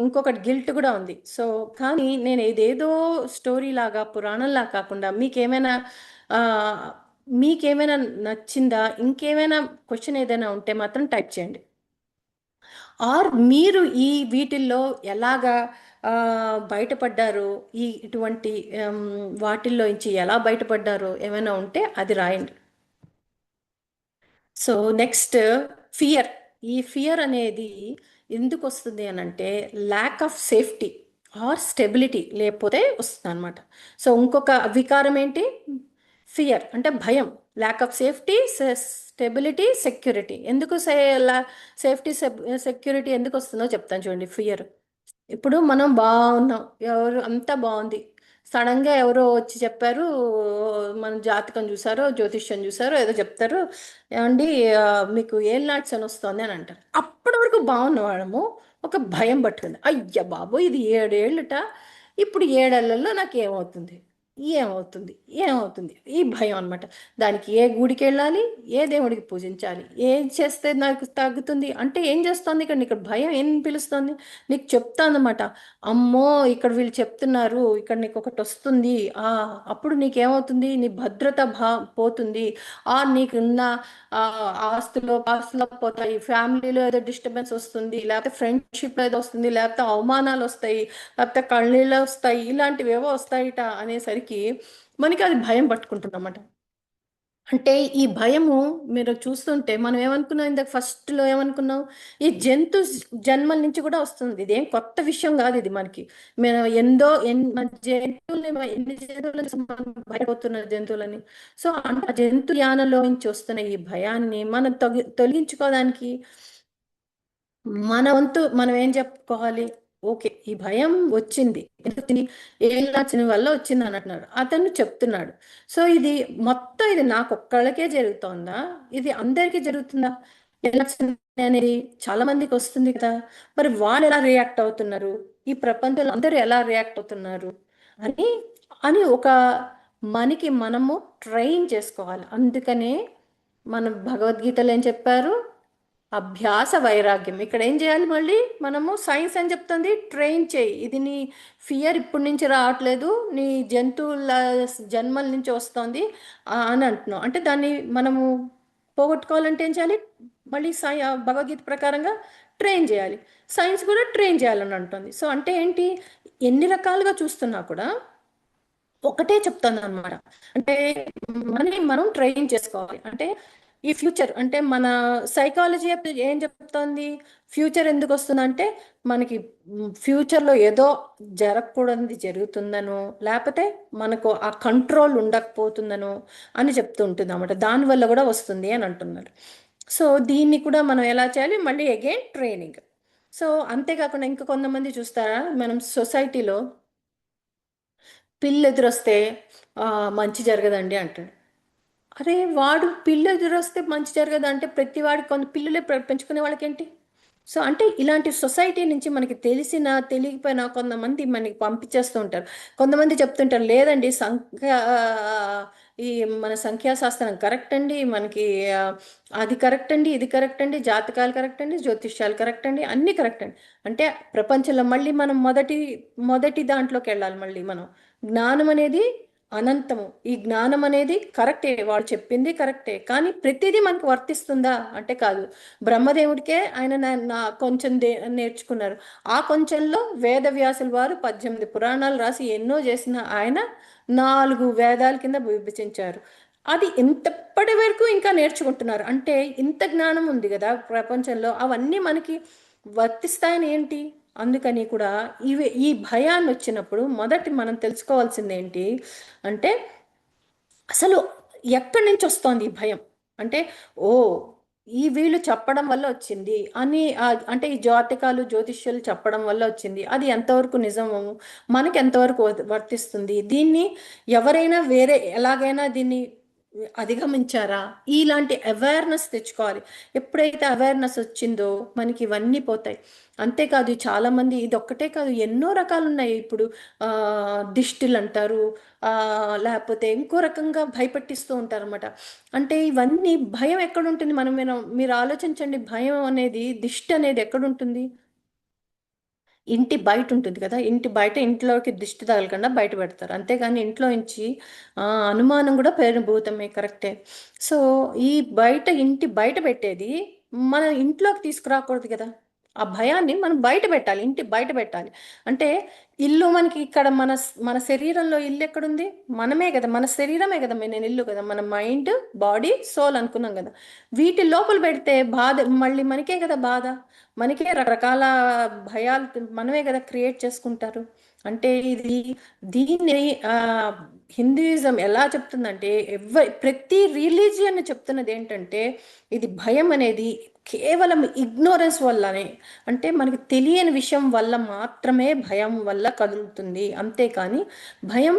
ఇంకొకటి గిల్ట్ కూడా ఉంది. సో కానీ నేను ఏదేదో స్టోరీ లాగా పురాణంలా కాకుండా ఆ, మీకేమైనా నచ్చిందా, ఇంకేమైనా క్వశ్చన్ ఏదైనా ఉంటే మాత్రం టైప్ చేయండి. ఆర్ మీరు ఈ వీటిల్లో ఎలాగా ఆ, బయటపడ్డారో, ఇటువంటి వాటిల్లో నుంచి ఎలా బయటపడ్డారో ఏమైనా ఉంటే అది రాయండి. So next, fear. ఈ ఫియర్ అనేది ఎందుకు వస్తుంది అని అంటే lack of safety or stability లేకపోతే వస్తుంది అనమాట. సో ఇంకొక వికారం ఏంటి, ఫియర్ అంటే భయం. Lakh of safety, stability, security. ఎందుకు సేఫ్టీ సెక్యూరిటీ ఎందుకు వస్తుందో చెప్తాను చూడండి. ఫియర్, ఇప్పుడు మనం బాగున్నాం, ఎవరు అంతా బాగుంది, సడన్గా ఎవరో వచ్చి చెప్పారు, మన జాతకం చూసారో జ్యోతిష్యం చూసారో ఏదో చెప్తారు, ఏమండి మీకు ఏం నాట్స్ అని వస్తుంది అని అంటారు. అప్పటి వరకు బాగున్నవాడము ఒక భయం పట్టుకుంది, అయ్య బాబు ఇది 7 ఏళ్ళుట, ఇప్పుడు 7 ఏళ్లలో నాకు ఏమవుతుంది, ఏమవుతుంది, ఏమవుతుంది, ఈ భయం అనమాట. దానికి ఏ గుడికి వెళ్ళాలి, ఏ దేవుడికి పూజించాలి, ఏం చేస్తే నాకు తగ్గుతుంది అంటే ఏం చేస్తుంది, ఇక్కడ ఇక్కడ భయం ఏం పిలుస్తుంది, నీకు చెప్తానమాట. అమ్మో ఇక్కడ వీళ్ళు చెప్తున్నారు, ఇక్కడ నీకు ఒకటి వస్తుంది, అప్పుడు నీకేమవుతుంది, నీ భద్రత పోతుంది, నీకున్న ఆ ఆస్తులో పోతాయి, ఫ్యామిలీలో ఏదో డిస్టర్బెన్స్ వస్తుంది, లేకపోతే ఫ్రెండ్షిప్లో ఏదో వస్తుంది, లేకపోతే అవమానాలు వస్తాయి, లేకపోతే కళ్ళీళ్ళు వస్తాయి, ఇలాంటివి ఏవో వస్తాయిట అనేసరికి మనకి అది భయం పట్టుకుంటుందన్నమాట. అంటే ఈ భయము మీరు చూస్తుంటే మనం ఏమనుకున్నాం, ఇందాక ఫస్ట్లో ఏమనుకున్నాం, ఈ జన్మల నుంచి కూడా వస్తుంది, ఇదేం కొత్త విషయం కాదు ఇది మనకి. మేము మన జంతువులని, ఎన్ని జంతువులని చూసాం మనం, భయపోతున్న జంతువులని. సో అంటే ఆ జంతు యానలో నుంచి వస్తున్న ఈ భయాన్ని మనం తొలగించుకోవడానికి మన వంతు మనం ఏం చెప్పుకోవాలి? ఓకే, ఈ భయం వచ్చింది ఎందుకు ఏం నచ్చని వల్ల వచ్చింది అని అంటున్నాడు, అతను చెప్తున్నాడు. సో ఇది మొత్తం ఇది నాకు ఒక్కళ్ళకే జరుగుతోందా? ఇది అందరికీ జరుగుతుందా? ఏం నచ్చింది అనేది చాలా మందికి వస్తుంది కదా. మరి వాళ్ళు ఎలా రియాక్ట్ అవుతున్నారు, ఈ ప్రపంచంలో అందరూ ఎలా రియాక్ట్ అవుతున్నారు అని అని ఒక మనకి మనము ట్రైన్ చేసుకోవాలి. అందుకనే మన భగవద్గీతలో ఏం చెప్పారు? అభ్యాస వైరాగ్యం. ఇక్కడ ఏం చేయాలి? మళ్ళీ మనము సైన్స్ అని చెప్తుంది ట్రైన్ చేయి. ఇది నీ ఫియర్ ఇప్పటి నుంచి రావట్లేదు, నీ జంతువుల జన్మల నుంచి వస్తుంది అని అంటున్నాం. అంటే దాన్ని మనము పోగొట్టుకోవాలంటే ఏం చేయాలి? మళ్ళీ భగవద్గీత ప్రకారంగా ట్రైన్ చేయాలి. సైన్స్ కూడా ట్రైన్ చేయాలని అంటుంది. సో అంటే ఏంటి? ఎన్ని రకాలుగా చూస్తున్నా కూడా ఒకటే చెప్తాను అనమాట. అంటే మనని మనం ట్రైన్ చేసుకోవాలి. అంటే ఈ ఫ్యూచర్ అంటే మన సైకాలజీ ఏం చెప్తోంది? ఫ్యూచర్ ఎందుకు వస్తుందంటే మనకి ఫ్యూచర్లో ఏదో జరగకూడదు జరుగుతుందనో, లేకపోతే మనకు ఆ కంట్రోల్ ఉండకపోతుందనో అని చెప్తూ ఉంటుంది అన్నమాట. దానివల్ల కూడా వస్తుంది అని అంటున్నారు. సో దీన్ని కూడా మనం ఎలా చేయాలి? మళ్ళీ అగైన్ ట్రైనింగ్. సో అంతేకాకుండా ఇంకా కొంతమంది చూస్తారా, మనం సొసైటీలో పిల్లి ఎదురొస్తే "ఆ, మంచి జరగదండి" అంటాడు. అరే వాడు పిల్లి ఎదురొస్తే మంచి జరగదు అంటే ప్రతి వాడికి కొంత పిల్లులే పెంచుకునే వాళ్ళకేంటి? సో అంటే ఇలాంటి సొసైటీ నుంచి మనకి తెలిసిన తెలియకపోయినా కొంతమంది మనకి పంపించేస్తూ ఉంటారు. కొంతమంది చెప్తుంటారు లేదండి ఈ మన సంఖ్యాశాస్త్రం కరెక్ట్ అండి, మనకి ఆ, అది కరెక్ట్ అండి, ఇది కరెక్ట్ అండి, జాతకాలు కరెక్ట్ అండి, జ్యోతిష్యాలు కరెక్ట్ అండి, అన్నీ కరెక్ట్ అండి. అంటే ప్రపంచంలో మళ్ళీ మనం మొదటి మొదటి దాంట్లోకి వెళ్ళాలి. మళ్ళీ మనం జ్ఞానం అనేది అనంతము. ఈ జ్ఞానం అనేది కరెక్టే, వాడు చెప్పింది కరెక్టే, కానీ ప్రతిదీ మనకు వర్తిస్తుందా అంటే కాదు. బ్రహ్మదేవుడికే ఆయన కొంచెం నేర్చుకున్నారు. ఆ కొంచెంలో వేదవ్యాసుల వారు 18 పురాణాలు రాసి ఎన్నో చేసిన ఆయన 4 వేదాల కింద విభజించారు. అది ఇంతప్పటి వరకు ఇంకా నేర్చుకుంటున్నారు. అంటే ఇంత జ్ఞానం ఉంది కదా ప్రపంచంలో, అవన్నీ మనకి వర్తిస్తాయని ఏంటి? అందుకని కూడా ఈ భయాన్ని వచ్చినప్పుడు మొదటి మనం తెలుసుకోవాల్సింది ఏంటి అంటే అసలు ఎక్కడి నుంచి వస్తోంది ఈ భయం? అంటే ఓ ఈ వీళ్ళు చెప్పడం వల్ల వచ్చింది అని అంటే ఈ జాతకాలు జ్యోతిష్యులు చెప్పడం వల్ల వచ్చింది, అది ఎంతవరకు నిజము, మనకి ఎంతవరకు వర్తిస్తుంది, దీన్ని ఎవరైనా వేరే ఎలాగైనా దీన్ని అధిగమించారా? ఇలాంటి అవేర్నెస్ తెచ్చుకోవాలి. ఎప్పుడైతే అవేర్నెస్ వచ్చిందో మనకి ఇవన్నీ పోతాయి. అంతేకాదు చాలా మంది ఇది ఒక్కటే కాదు, ఎన్నో రకాలు ఉన్నాయి ఇప్పుడు. దిష్టిలు అంటారు, లేకపోతే ఇంకో రకంగా భయపెట్టిస్తూ ఉంటారు అనమాట. అంటే ఇవన్నీ భయం ఎక్కడుంటుంది? మీరు ఆలోచించండి, భయం అనేది దిష్టి అనేది ఎక్కడుంటుంది? ఇంటి బయట ఉంటుంది కదా. ఇంటి బయట ఇంట్లోకి దిష్టి తగలకుండా బయట పెడతారు, అంతేగాని ఇంట్లో నుంచి అనుమానం కూడా భూతమే, కరెక్టే. సో ఈ ఇంటి బయట పెట్టేది మనం ఇంట్లోకి తీసుకురాకూడదు కదా. ఆ భయాన్ని మనం బయట పెట్టాలి, ఇంటి బయట పెట్టాలి. అంటే ఇల్లు మనకి ఇక్కడ మన శరీరంలో ఇల్లు ఎక్కడుంది? మనమే కదా, మన శరీరమే కదా నేను ఇల్లు కదా. మన మైండ్, బాడీ, సోల్ అనుకున్నాం కదా. వీటి లోపల పెడితే బాధ మళ్ళీ మనకే కదా బాధ. మనకే రకరకాల భయాలు మనమే కదా క్రియేట్ చేసుకుంటారు. అంటే దీన్ని హిందూయిజం ఎలా చెప్తుందంటే, ప్రతి రిలీజియన్ చెప్తున్నది ఏంటంటే ఇది భయం అనేది కేవలం ఇగ్నోరెన్స్ వల్లనే, అంటే మనకి తెలియని విషయం వల్ల మాత్రమే భయం వల్ల కదులుతుంది, అంతేకాని భయం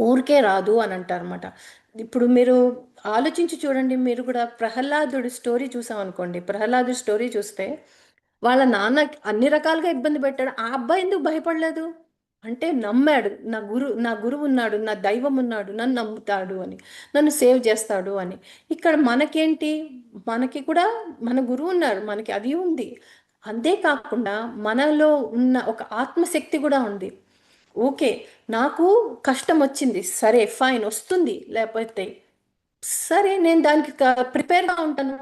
ఊరికే రాదు అని అంటారన్నమాట. ఇప్పుడు మీరు ఆలోచించి చూడండి, మీరు కూడా ప్రహ్లాదుడి స్టోరీ చూసాం అనుకోండి. ప్రహ్లాదుడి స్టోరీ చూస్తే వాళ్ళ నాన్న అన్ని రకాలుగా ఇబ్బంది పెట్టాడు, ఆ అబ్బాయి ఎందుకు భయపడలేదు? అంటే నమ్మాడు, నా గురువు ఉన్నాడు, నా దైవం ఉన్నాడు, నన్ను నమ్ముతాడు అని, నన్ను సేవ్ చేస్తాడు అని. ఇక్కడ మనకేంటి? మనకి కూడా మన గురువు ఉన్నారు, మనకి అది ఉంది. అంతేకాకుండా మనలో ఉన్న ఒక ఆత్మశక్తి కూడా ఉంది. ఓకే, నాకు కష్టం వచ్చింది, సరే ఫైన్, వస్తుంది, లేకపోతే సరే నేను దానికి ప్రిపేర్గా ఉంటాను,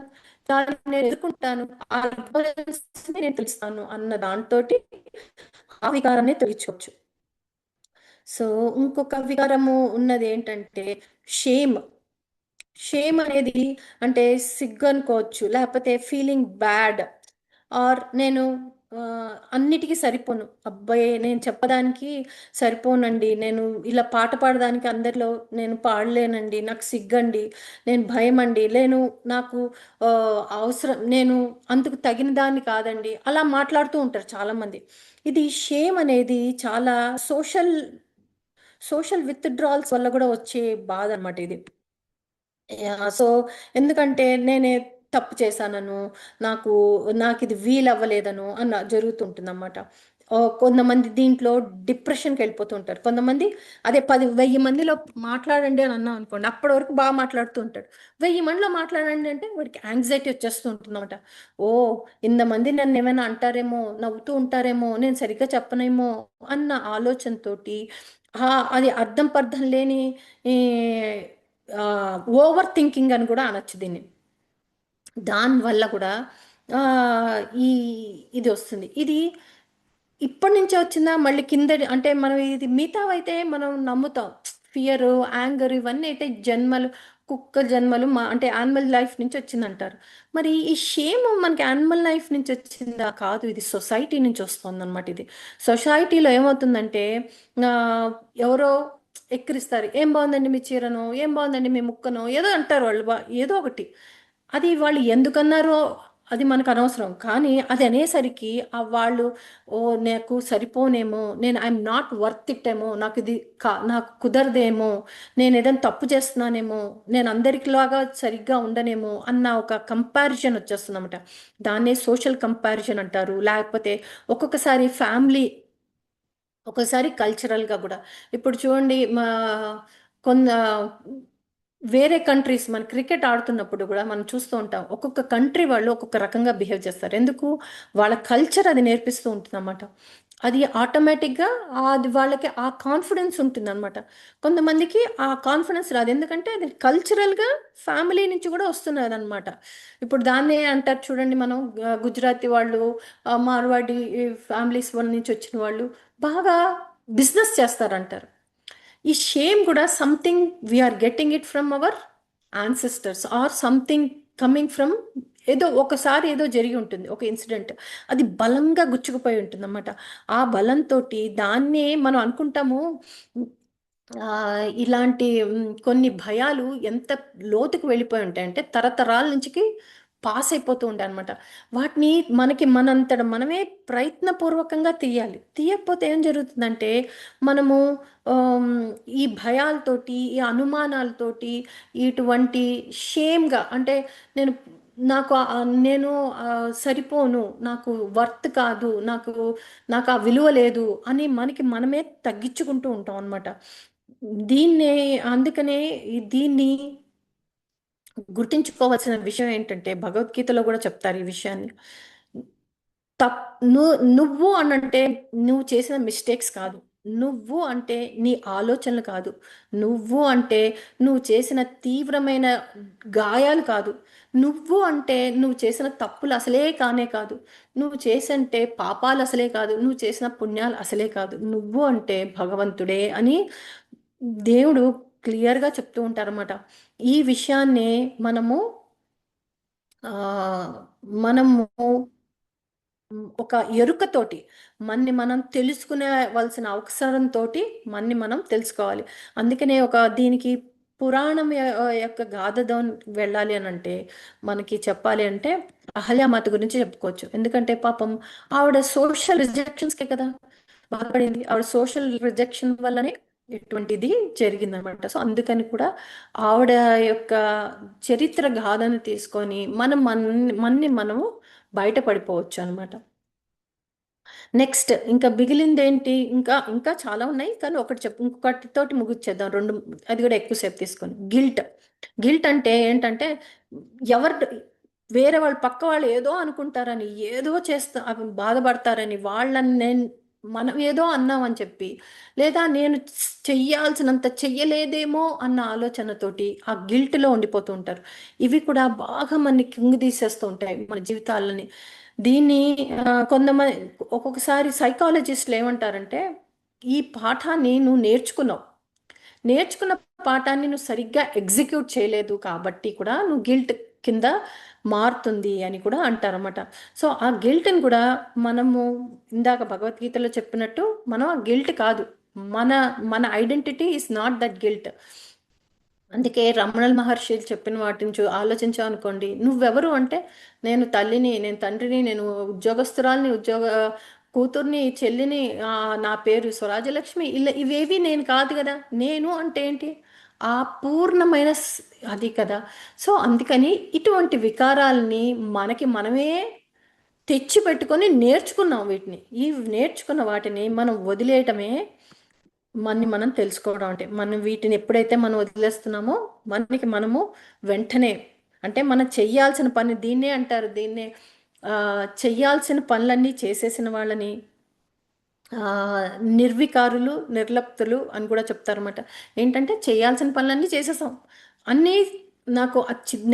దాన్ని నేను ఎదుర్కొంటాను, ఆ ఇబ్బందిని నేను తెలుస్తాను అన్న దాంతో ఆ వికారాన్ని తొలగించుకోవచ్చు. సో ఇంకొక వికారము ఉన్నది ఏంటంటే షేమ్. షేమ్ అనేది అంటే సిగ్గు అనుకోవచ్చు, లేకపోతే ఫీలింగ్ బ్యాడ్. ఆర్ నేను ఆ, అన్నిటికీ సరిపోను. అబ్బాయి నేను చెప్పడానికి సరిపోనండి, నేను ఇలా పాట పాడడానికి అందరిలో నేను పాడలేనండి, నాకు సిగ్గండి, నేను భయం అండి, నాకు ఆ, అవసరం, నేను అందుకు తగిన దాన్ని కాదండి, అలా మాట్లాడుతూ ఉంటారు చాలామంది. ఇది షేమ్ అనేది చాలా సోషల్ సోషల్ విత్డ్రాల్స్ వల్ల కూడా వచ్చే బాధ అనమాట ఇది. సో ఎందుకంటే నేనే తప్పు చేశానను, నాకు నాకు ఇది వీలు అవ్వలేదను అన్న జరుగుతుంటుంది అన్నమాట. కొంతమంది దీంట్లో డిప్రెషన్కి వెళ్ళిపోతుంటారు. కొంతమంది అదే 10,000 మందిలో మాట్లాడండి అని అన్నాం అనుకోండి, అప్పటి వరకు బాగా మాట్లాడుతూ ఉంటాడు. 1000 మందిలో మాట్లాడండి అంటే వాడికి యాంగ్జైటీ వచ్చేస్తూ ఉంటుంది అనమాట. ఓ, ఇంతమంది నన్ను ఏమైనా అంటారేమో, నవ్వుతూ ఉంటారేమో, నేను సరిగ్గా చెప్పనేమో అన్న ఆలోచనతోటి అది అర్థం పర్థం లేని ఈ ఓవర్ థింకింగ్ అని కూడా అనొచ్చు దీన్ని. దానివల్ల కూడా ఆ, ఈ ఇది వస్తుంది. ఇది ఇప్పటి నుంచే వచ్చిందా మళ్ళీ కింద, అంటే మనం ఇది మిగతావైతే మనం నమ్ముతాం. ఫియర్, యాంగర్ ఇవన్నీ అయితే జన్మలు, కుక్క జన్మలు అంటే యానిమల్ లైఫ్ నుంచి వచ్చిందంటారు. మరి ఈ షేమ్ మనకి యానిమల్ లైఫ్ నుంచి వచ్చిందా? కాదు, ఇది సొసైటీ నుంచి వస్తుంది అనమాట. ఇది సొసైటీలో ఏమవుతుందంటే ఆ, ఎవరో ఎక్కిరిస్తారు, ఏం బాగుందండి మీ చీరనో, ఏం బాగుందండి మీ ముక్కనో, ఏదో అంటారు వాళ్ళు, ఏదో ఒకటి. అది వాళ్ళు ఎందుకన్నారో అది మనకు అనవసరం, కానీ అది అనేసరికి వాళ్ళు, ఓ, నాకు సరిపోనేమో, నేను ఐఎమ్ నాట్ వర్త్ ఇట్ ఏమో, నాకు ఇది నాకు కుదరదేమో, నేను ఏదైనా తప్పు చేస్తున్నానేమో, నేను అందరికిలాగా సరిగ్గా ఉండనేమో అన్న ఒక కంపారిజన్ వచ్చేస్తుంది అనమాట. దాన్నే సోషల్ కంపారిజన్ అంటారు. లేకపోతే ఒక్కొక్కసారి ఫ్యామిలీ, ఒకసారి కల్చరల్గా కూడా. ఇప్పుడు చూడండి, కొంత వేరే కంట్రీస్ మన క్రికెట్ ఆడుతున్నప్పుడు కూడా మనం చూస్తూ ఉంటాం, ఒక్కొక్క కంట్రీ వాళ్ళు ఒక్కొక్క రకంగా బిహేవ్ చేస్తారు. ఎందుకు? వాళ్ళ కల్చర్ అది నేర్పిస్తూ ఉంటుంది అన్నమాట. అది ఆటోమేటిక్గా అది వాళ్ళకి ఆ కాన్ఫిడెన్స్ ఉంటుంది అనమాట. కొంతమందికి ఆ కాన్ఫిడెన్స్ రాదు, ఎందుకంటే అది కల్చరల్గా ఫ్యామిలీ నుంచి కూడా వస్తున్నది అనమాట. ఇప్పుడు దాన్నే అంటారు చూడండి, మనం గుజరాతీ వాళ్ళు, మార్వాడి ఫ్యామిలీస్ వాళ్ళ నుంచి వచ్చిన వాళ్ళు బాగా బిజినెస్ చేస్తారంటారు. ఈ షేమ్ కూడా something we are getting it from our ancestors or something coming from, ఏదో ఒకసారి ఏదో జరిగి ఉంటుంది ఒక ఇన్సిడెంట్, అది బలంగా గుచ్చుకుపోయి ఉంటుంది అన్నమాట. ఆ బలంతో దాన్నే మనం అనుకుంటాము. ఆ, ఇలాంటి కొన్ని భయాలు ఎంత లోతుకు వెళ్ళిపోయి ఉంటాయంటే తరతరాల నుంచి పాస్ అయిపోతూ ఉంటాయి అనమాట. వాటిని మనంతట మనమే ప్రయత్నపూర్వకంగా తీయాలి. తీయకపోతే ఏం జరుగుతుందంటే మనము ఆమ్, ఈ భయాలతోటి, ఈ అనుమానాలతోటి, ఇటువంటి షేమ్గా, అంటే నేను నాకు నేను సరిపోను, నాకు వర్త్ కాదు, నాకు ఆ విలువ లేదు అని మనమే తగ్గించుకుంటూ ఉంటాం అనమాట. దీన్నే అందుకనే దీన్ని గుర్తించుకోవాల్సిన విషయం ఏంటంటే, భగవద్గీతలో కూడా చెప్తారు ఈ విషయాన్ని. తప్ నువ్వు అనంటే నువ్వు చేసిన మిస్టేక్స్ కాదు, నువ్వు అంటే నీ ఆలోచనలు కాదు, నువ్వు అంటే నువ్వు చేసిన తీవ్రమైన గాయాలు కాదు, నువ్వు అంటే నువ్వు చేసిన తప్పులు అసలే కానే కాదు, నువ్వు చేసంటే పాపాలు అసలే కాదు, నువ్వు చేసిన పుణ్యాలు అసలే కాదు, నువ్వు అంటే భగవంతుడే అని దేవుడు క్లియర్గా చెప్తూ ఉంటారన్నమాట. ఈ విషయాన్నే మనము మనము ఒక ఎరుకతోటి మనం తెలుసుకునేవలసిన అవసరంతో మనం తెలుసుకోవాలి. అందుకనే దీనికి పురాణం యొక్క గాథతో వెళ్ళాలి అని అంటే, మనకి చెప్పాలి అంటే అహల్యామాత గురించి చెప్పుకోవచ్చు. ఎందుకంటే పాపం ఆవిడ సోషల్ రిజెక్షన్స్కే కదా బాధపడింది. ఆవిడ సోషల్ రిజెక్షన్ వల్లనే ఇటువంటిది జరిగిందనమాట. సో అందుకని కూడా ఆవిడ యొక్క చరిత్ర గాథను తీసుకొని మనము బయటపడిపోవచ్చు అనమాట. నెక్స్ట్ ఇంకా మిగిలింది ఏంటి? ఇంకా ఇంకా చాలా ఉన్నాయి, కానీ ఇంకొకటితోటి ముగిచ్చేద్దాం. రెండు, అది కూడా ఎక్కువసేపు తీసుకొని. గిల్ట్ అంటే ఏంటంటే, ఎవరు వేరే వాళ్ళు, పక్క వాళ్ళు ఏదో అనుకుంటారని, ఏదో అవి బాధపడతారని, వాళ్ళని మనం ఏదో అన్నామని చెప్పి, లేదా నేను చెయ్యాల్సినంత చెయ్యలేదేమో అన్న ఆలోచనతోటి ఆ గిల్ట్లో ఉండిపోతూ ఉంటారు. ఇవి కూడా బాగా మనకి కుంగి ఉంటాయి మన జీవితాలని. దీన్ని కొంతమంది, ఒక్కొక్కసారి సైకాలజిస్టులు ఏమంటారంటే, ఈ పాఠాన్ని నువ్వు నేర్చుకున్న పాఠాన్ని నువ్వు సరిగ్గా ఎగ్జిక్యూట్ చేయలేదు కాబట్టి కూడా నువ్వు కింద మారుతుంది అని కూడా అంటారన్నమాట. సో ఆ గిల్ట్ని కూడా మనము ఇందాక భగవద్గీతలో చెప్పినట్టు మనం ఆ గిల్ట్ కాదు, మన మన identity is not that guilt. అందుకే రమణల మహర్షులు చెప్పిన వాటిని ఆలోచించావు అనుకోండి, నువ్వెవరు అంటే నేను తల్లిని, నేను తండ్రిని, నేను ఉద్యోగస్తురాల్ని, ఉద్యోగ కూతుర్ని, చెల్లిని, నా పేరు స్వరాజలక్ష్మి, ఇలా ఇవేవి నేను కాదు కదా. నేను అంటే ఏంటి? ఆ పూర్ణమైన అది కదా. సో అందుకని ఇటువంటి వికారాల్ని మనకి మనమే తెచ్చి పెట్టుకొని నేర్చుకున్నాం వీటిని. ఈ నేర్చుకున్న వాటిని మనం వదిలేయటమే మనని మనం తెలుసుకోవడం. అంటే మనం వీటిని ఎప్పుడైతే మనం వదిలేస్తున్నామో మనకి మనము వెంటనే, అంటే మనం చెయ్యాల్సిన పని దీన్నే అంటారు, దీన్నే చెయ్యాల్సిన పనులన్నీ చేసేసిన వాళ్ళని ఆ, నిర్వికారులు, నిర్లప్తులు అని కూడా చెప్తారన్నమాట. ఏంటంటే చేయాల్సిన పనులన్నీ చేసేసాం, అన్నీ నాకు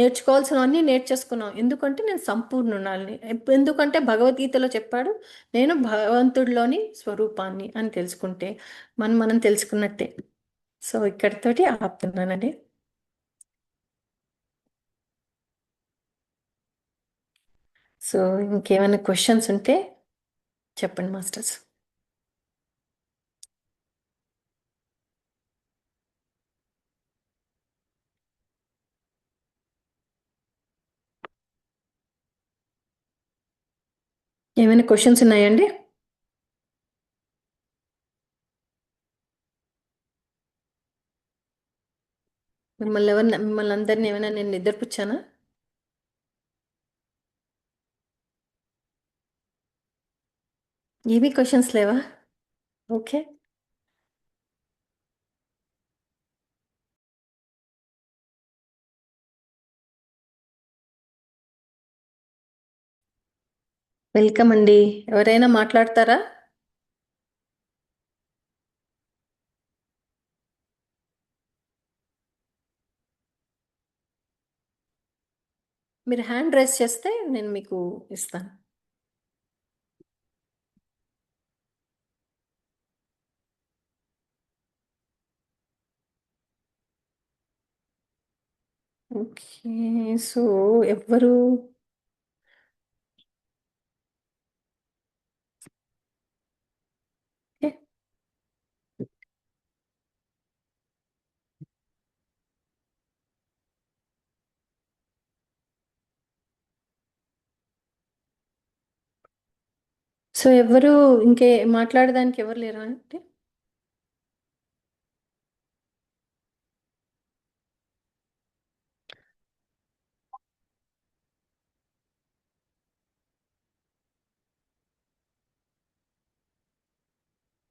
నేర్చుకోవాల్సినవన్నీ నేర్చేసుకున్నాం, ఎందుకంటే నేను సంపూర్ణుణాలని. ఎందుకంటే భగవద్గీతలో చెప్పాడు, నేను భగవంతుడిలోని స్వరూపాన్ని అని తెలుసుకుంటే మనం తెలుసుకున్నట్టే. సో ఇక్కడితోటి ఆపుతున్నానండి. సో ఇంకేమైనా క్వశ్చన్స్ ఉంటే చెప్పండి మాస్టర్స్. ఏమైనా క్వశ్చన్స్ ఉన్నాయండి? మిమ్మల్ని అందరిని ఏమైనా నేను నిద్రపుచ్చానా? ఏమీ క్వశ్చన్స్ లేవా? ఓకే. వెల్కమ్ అండి. ఎవరైనా మాట్లాడతారా? మీరు హ్యాండ్ రైస్ చేస్తే నేను మీకు ఇస్తాను. ఓకే. సో ఎవ్వరు? ఓకే. సో ఎవ్వరు ఇంకే మాట్లాడడానికి ఎవరు లేరా అంటే?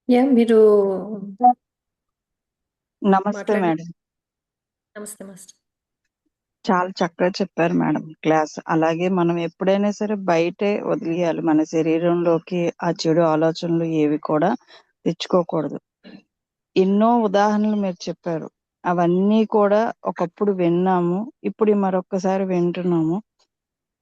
యా, మీరు నమస్తే మాట్లాడండి. మేడం. నమస్తే మాస్టర్. చాలా చక్కగా చెప్పారు మేడం క్లాస్. అలాగే మనం ఎప్పుడైనా సరే బయటే వదిలేయాలి, మన శరీరంలోకి ఆ చెడు ఆలోచనలు ఏవి కూడా తెచ్చుకోకూడదు. ఎన్నో ఉదాహరణలు మీరు చెప్పారు, అవన్నీ కూడా ఒకప్పుడు విన్నాము, ఇప్పుడు మరొకసారి వింటున్నాము.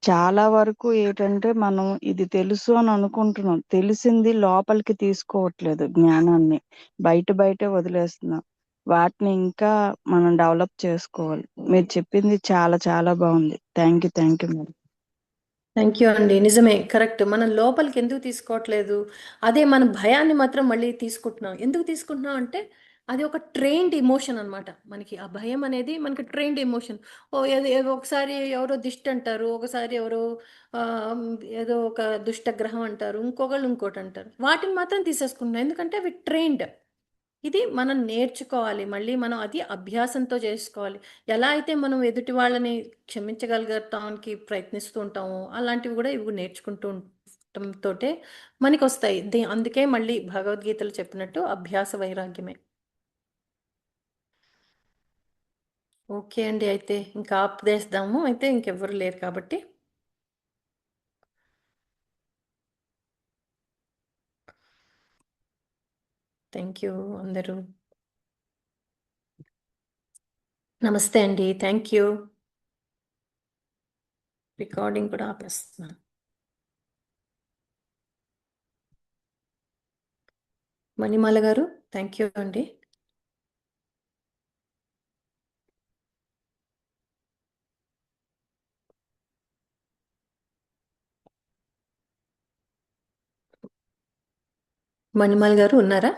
చాలా వరకు ఏంటంటే మనం ఇది తెలుసు అని అనుకుంటున్నాం, తెలిసింది లోపలికి తీసుకోవట్లేదు, జ్ఞానాన్ని బయట బయటే వదిలేస్తున్నాం. వాటిని ఇంకా మనం డెవలప్ చేసుకోవాలి. మీరు చెప్పింది చాలా చాలా బాగుంది. Thank you madam. Thank you అండి. నిజమే, కరెక్ట్. మనం లోపలికి ఎందుకు తీసుకోవట్లేదు? అదే మన భయాన్ని మాత్రం మళ్ళీ తీసుకుంటున్నాం. ఎందుకు తీసుకుంటున్నాం అంటే అది ఒక ట్రైన్డ్ ఎమోషన్ అన్నమాట. మనకి ఆ భయం అనేది మనకి ట్రైన్డ్ ఎమోషన్. ఓ ఏదో ఏదో ఒకసారి ఎవరో దిష్టి అంటారు, ఒకసారి ఎవరో ఆ, ఏదో ఒక దుష్టగ్రహం అంటారు, ఇంకొకళ్ళు ఇంకోటి అంటారు. వాటిని మాత్రం తీసేసుకుంటున్నాం ఎందుకంటే అవి ట్రైన్డ్. ఇది మనం నేర్చుకోవాలి, మళ్ళీ మనం అది అభ్యాసంతో చేసుకోవాలి. ఎలా అయితే మనం ఎదుటి వాళ్ళని క్షమించగలగటానికి ప్రయత్నిస్తూ ఉంటామో అలాంటివి కూడా ఇవి నేర్చుకుంటూ ఉండటంతో మనకి వస్తాయి. అందుకే మళ్ళీ భగవద్గీతలు చెప్పినట్టు అభ్యాస వైరాగ్యమే. ఓకే అండి, అయితే ఇంకా ఆపేద్దాము. అయితే ఇంకెవ్వరు లేరు కాబట్టి. థ్యాంక్ యూ అందరూ. నమస్తే అండి. Thank you. రికార్డింగ్ కూడా ఆపేస్తున్నాను. మణిమాల గారు, థ్యాంక్ యూ అండి. మణిమాల్ గారు ఉన్నారా?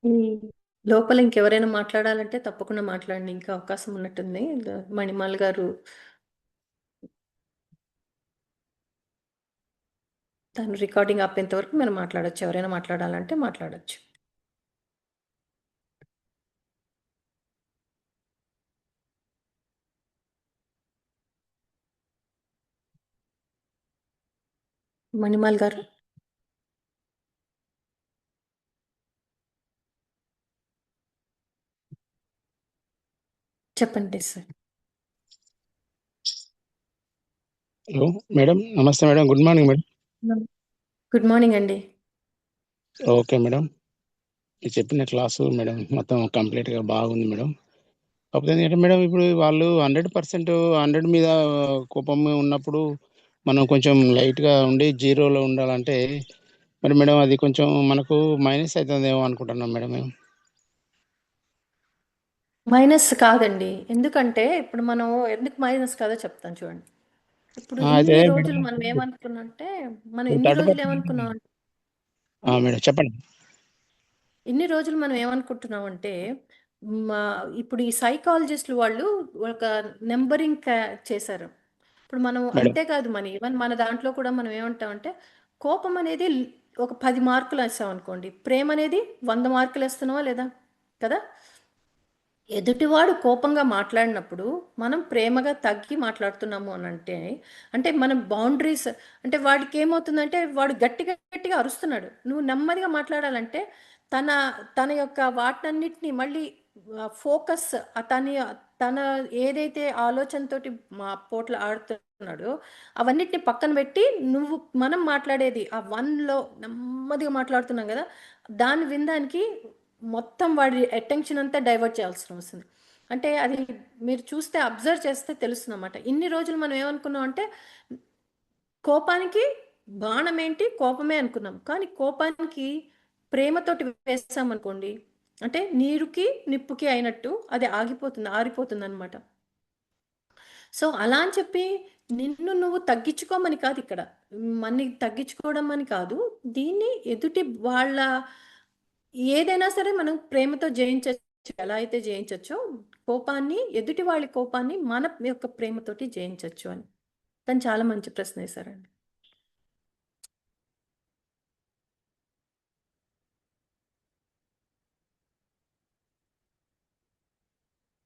ఈ లోపల ఇంకెవరైనా మాట్లాడాలంటే తప్పకుండా మాట్లాడండి. ఇంకా అవకాశం ఉన్నట్టుంది. మణిమాల్ గారు తను రికార్డింగ్ ఆపేంత వరకు మీరు మాట్లాడొచ్చు. ఎవరైనా మాట్లాడాలంటే మాట్లాడొచ్చు. మణిమాల్ గారు చెప్పండి సార్. హలో మేడం, నమస్తే madam, good morning madam. Good morning అండి. ఓకే మేడం, మీరు చెప్పిన క్లాసు మేడం మొత్తం కంప్లీట్గా బాగుంది మేడం. కాకపోతే ఏంటంటే మేడం, ఇప్పుడు వాళ్ళు 100% 100 మీద కోపం ఉన్నప్పుడు మనం కొంచెం లైట్గా ఉండి జీరోలో ఉండాలంటే మరి మేడం అది కొంచెం మనకు మైనస్ అవుతుందేమో అనుకుంటున్నాం మేడం మేము. మైనస్ కాదండి. ఎందుకంటే ఇప్పుడు మనం ఎందుకు మైనస్ కాదో చెప్తాను చూడండి. ఇప్పుడు అయితే ఇన్ని మేడం రోజులు మనం ఏమనుకున్నాం అంటే మనం ఇన్ని 30% రోజులు ఏమనుకున్నాం అంటే మేడం చెప్పండి. ఇన్ని రోజులు మనం ఏమనుకుంటున్నామంటే మా ఇప్పుడు ఈ సైకాలజిస్టులు వాళ్ళు ఒక నెంబరింగ్ చేశారు. ఇప్పుడు మనం మేడం అంతేకాదు మన ఈవెన్ మన దాంట్లో కూడా మనం ఏమంటామంటే కోపం అనేది ఒక 10 మార్కులు వేస్తాం అనుకోండి, ప్రేమ అనేది 100 మార్కులు వేస్తున్నావా లేదా? కదా. ఎదుటివాడు కోపంగా మాట్లాడినప్పుడు మనం ప్రేమగా తగ్గి మాట్లాడుతున్నాము అని అంటే అంటే మన బౌండరీస్ అంటే వాడికి ఏమవుతుందంటే వాడు గట్టిగా గట్టిగా అరుస్తున్నాడు, నువ్వు నెమ్మదిగా మాట్లాడాలంటే తన తన యొక్క వాటన్నిటిని మళ్ళీ ఫోకస్ తన తన ఏదైతే ఆలోచనతోటి మా పోట్ల ఆడుతున్నాడో అవన్నిటిని పక్కన పెట్టి నువ్వు మనం మాట్లాడేది ఆ వన్లో నెమ్మదిగా మాట్లాడుతున్నాం కదా, దాన్ని వినడానికి మొత్తం వాడి అటెన్షన్ అంతా డైవర్ట్ చేయాల్సిన వస్తుంది. అంటే అది మీరు చూస్తే అబ్జర్వ్ చేస్తే తెలుస్తుంది అన్నమాట. ఇన్ని రోజులు మనం ఏమనుకున్నాం అంటే కోపానికి బాణం ఏంటి, కోపమే అనుకున్నాం. కానీ కోపానికి ప్రేమతోటి వేసామనుకోండి, అంటే నీరుకి నిప్పుకి అయినట్టు అది ఆగిపోతుంది, ఆరిపోతుంది అనమాట. సో అలా అని చెప్పి నిన్ను నువ్వు తగ్గించుకోమని కాదు ఇక్కడ, మన్ని తగ్గించుకోవడం అని కాదు. దీన్ని ఎదుటి వాళ్ళ ఏదైనా సరే మనం ప్రేమతో జయించవచ్చు. ఎలా అయితే జయించవచ్చో కోపాన్ని, ఎదుటి వాళ్ళ కోపాన్ని మన యొక్క ప్రేమతోటి జయించవచ్చు అని. తను చాలా మంచి ప్రశ్న వేశారండి.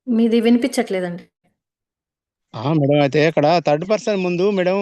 మీది వినిపించట్లేదండి. మేడం అయితే అక్కడ థర్డ్ పర్సన్ ముందు మేడం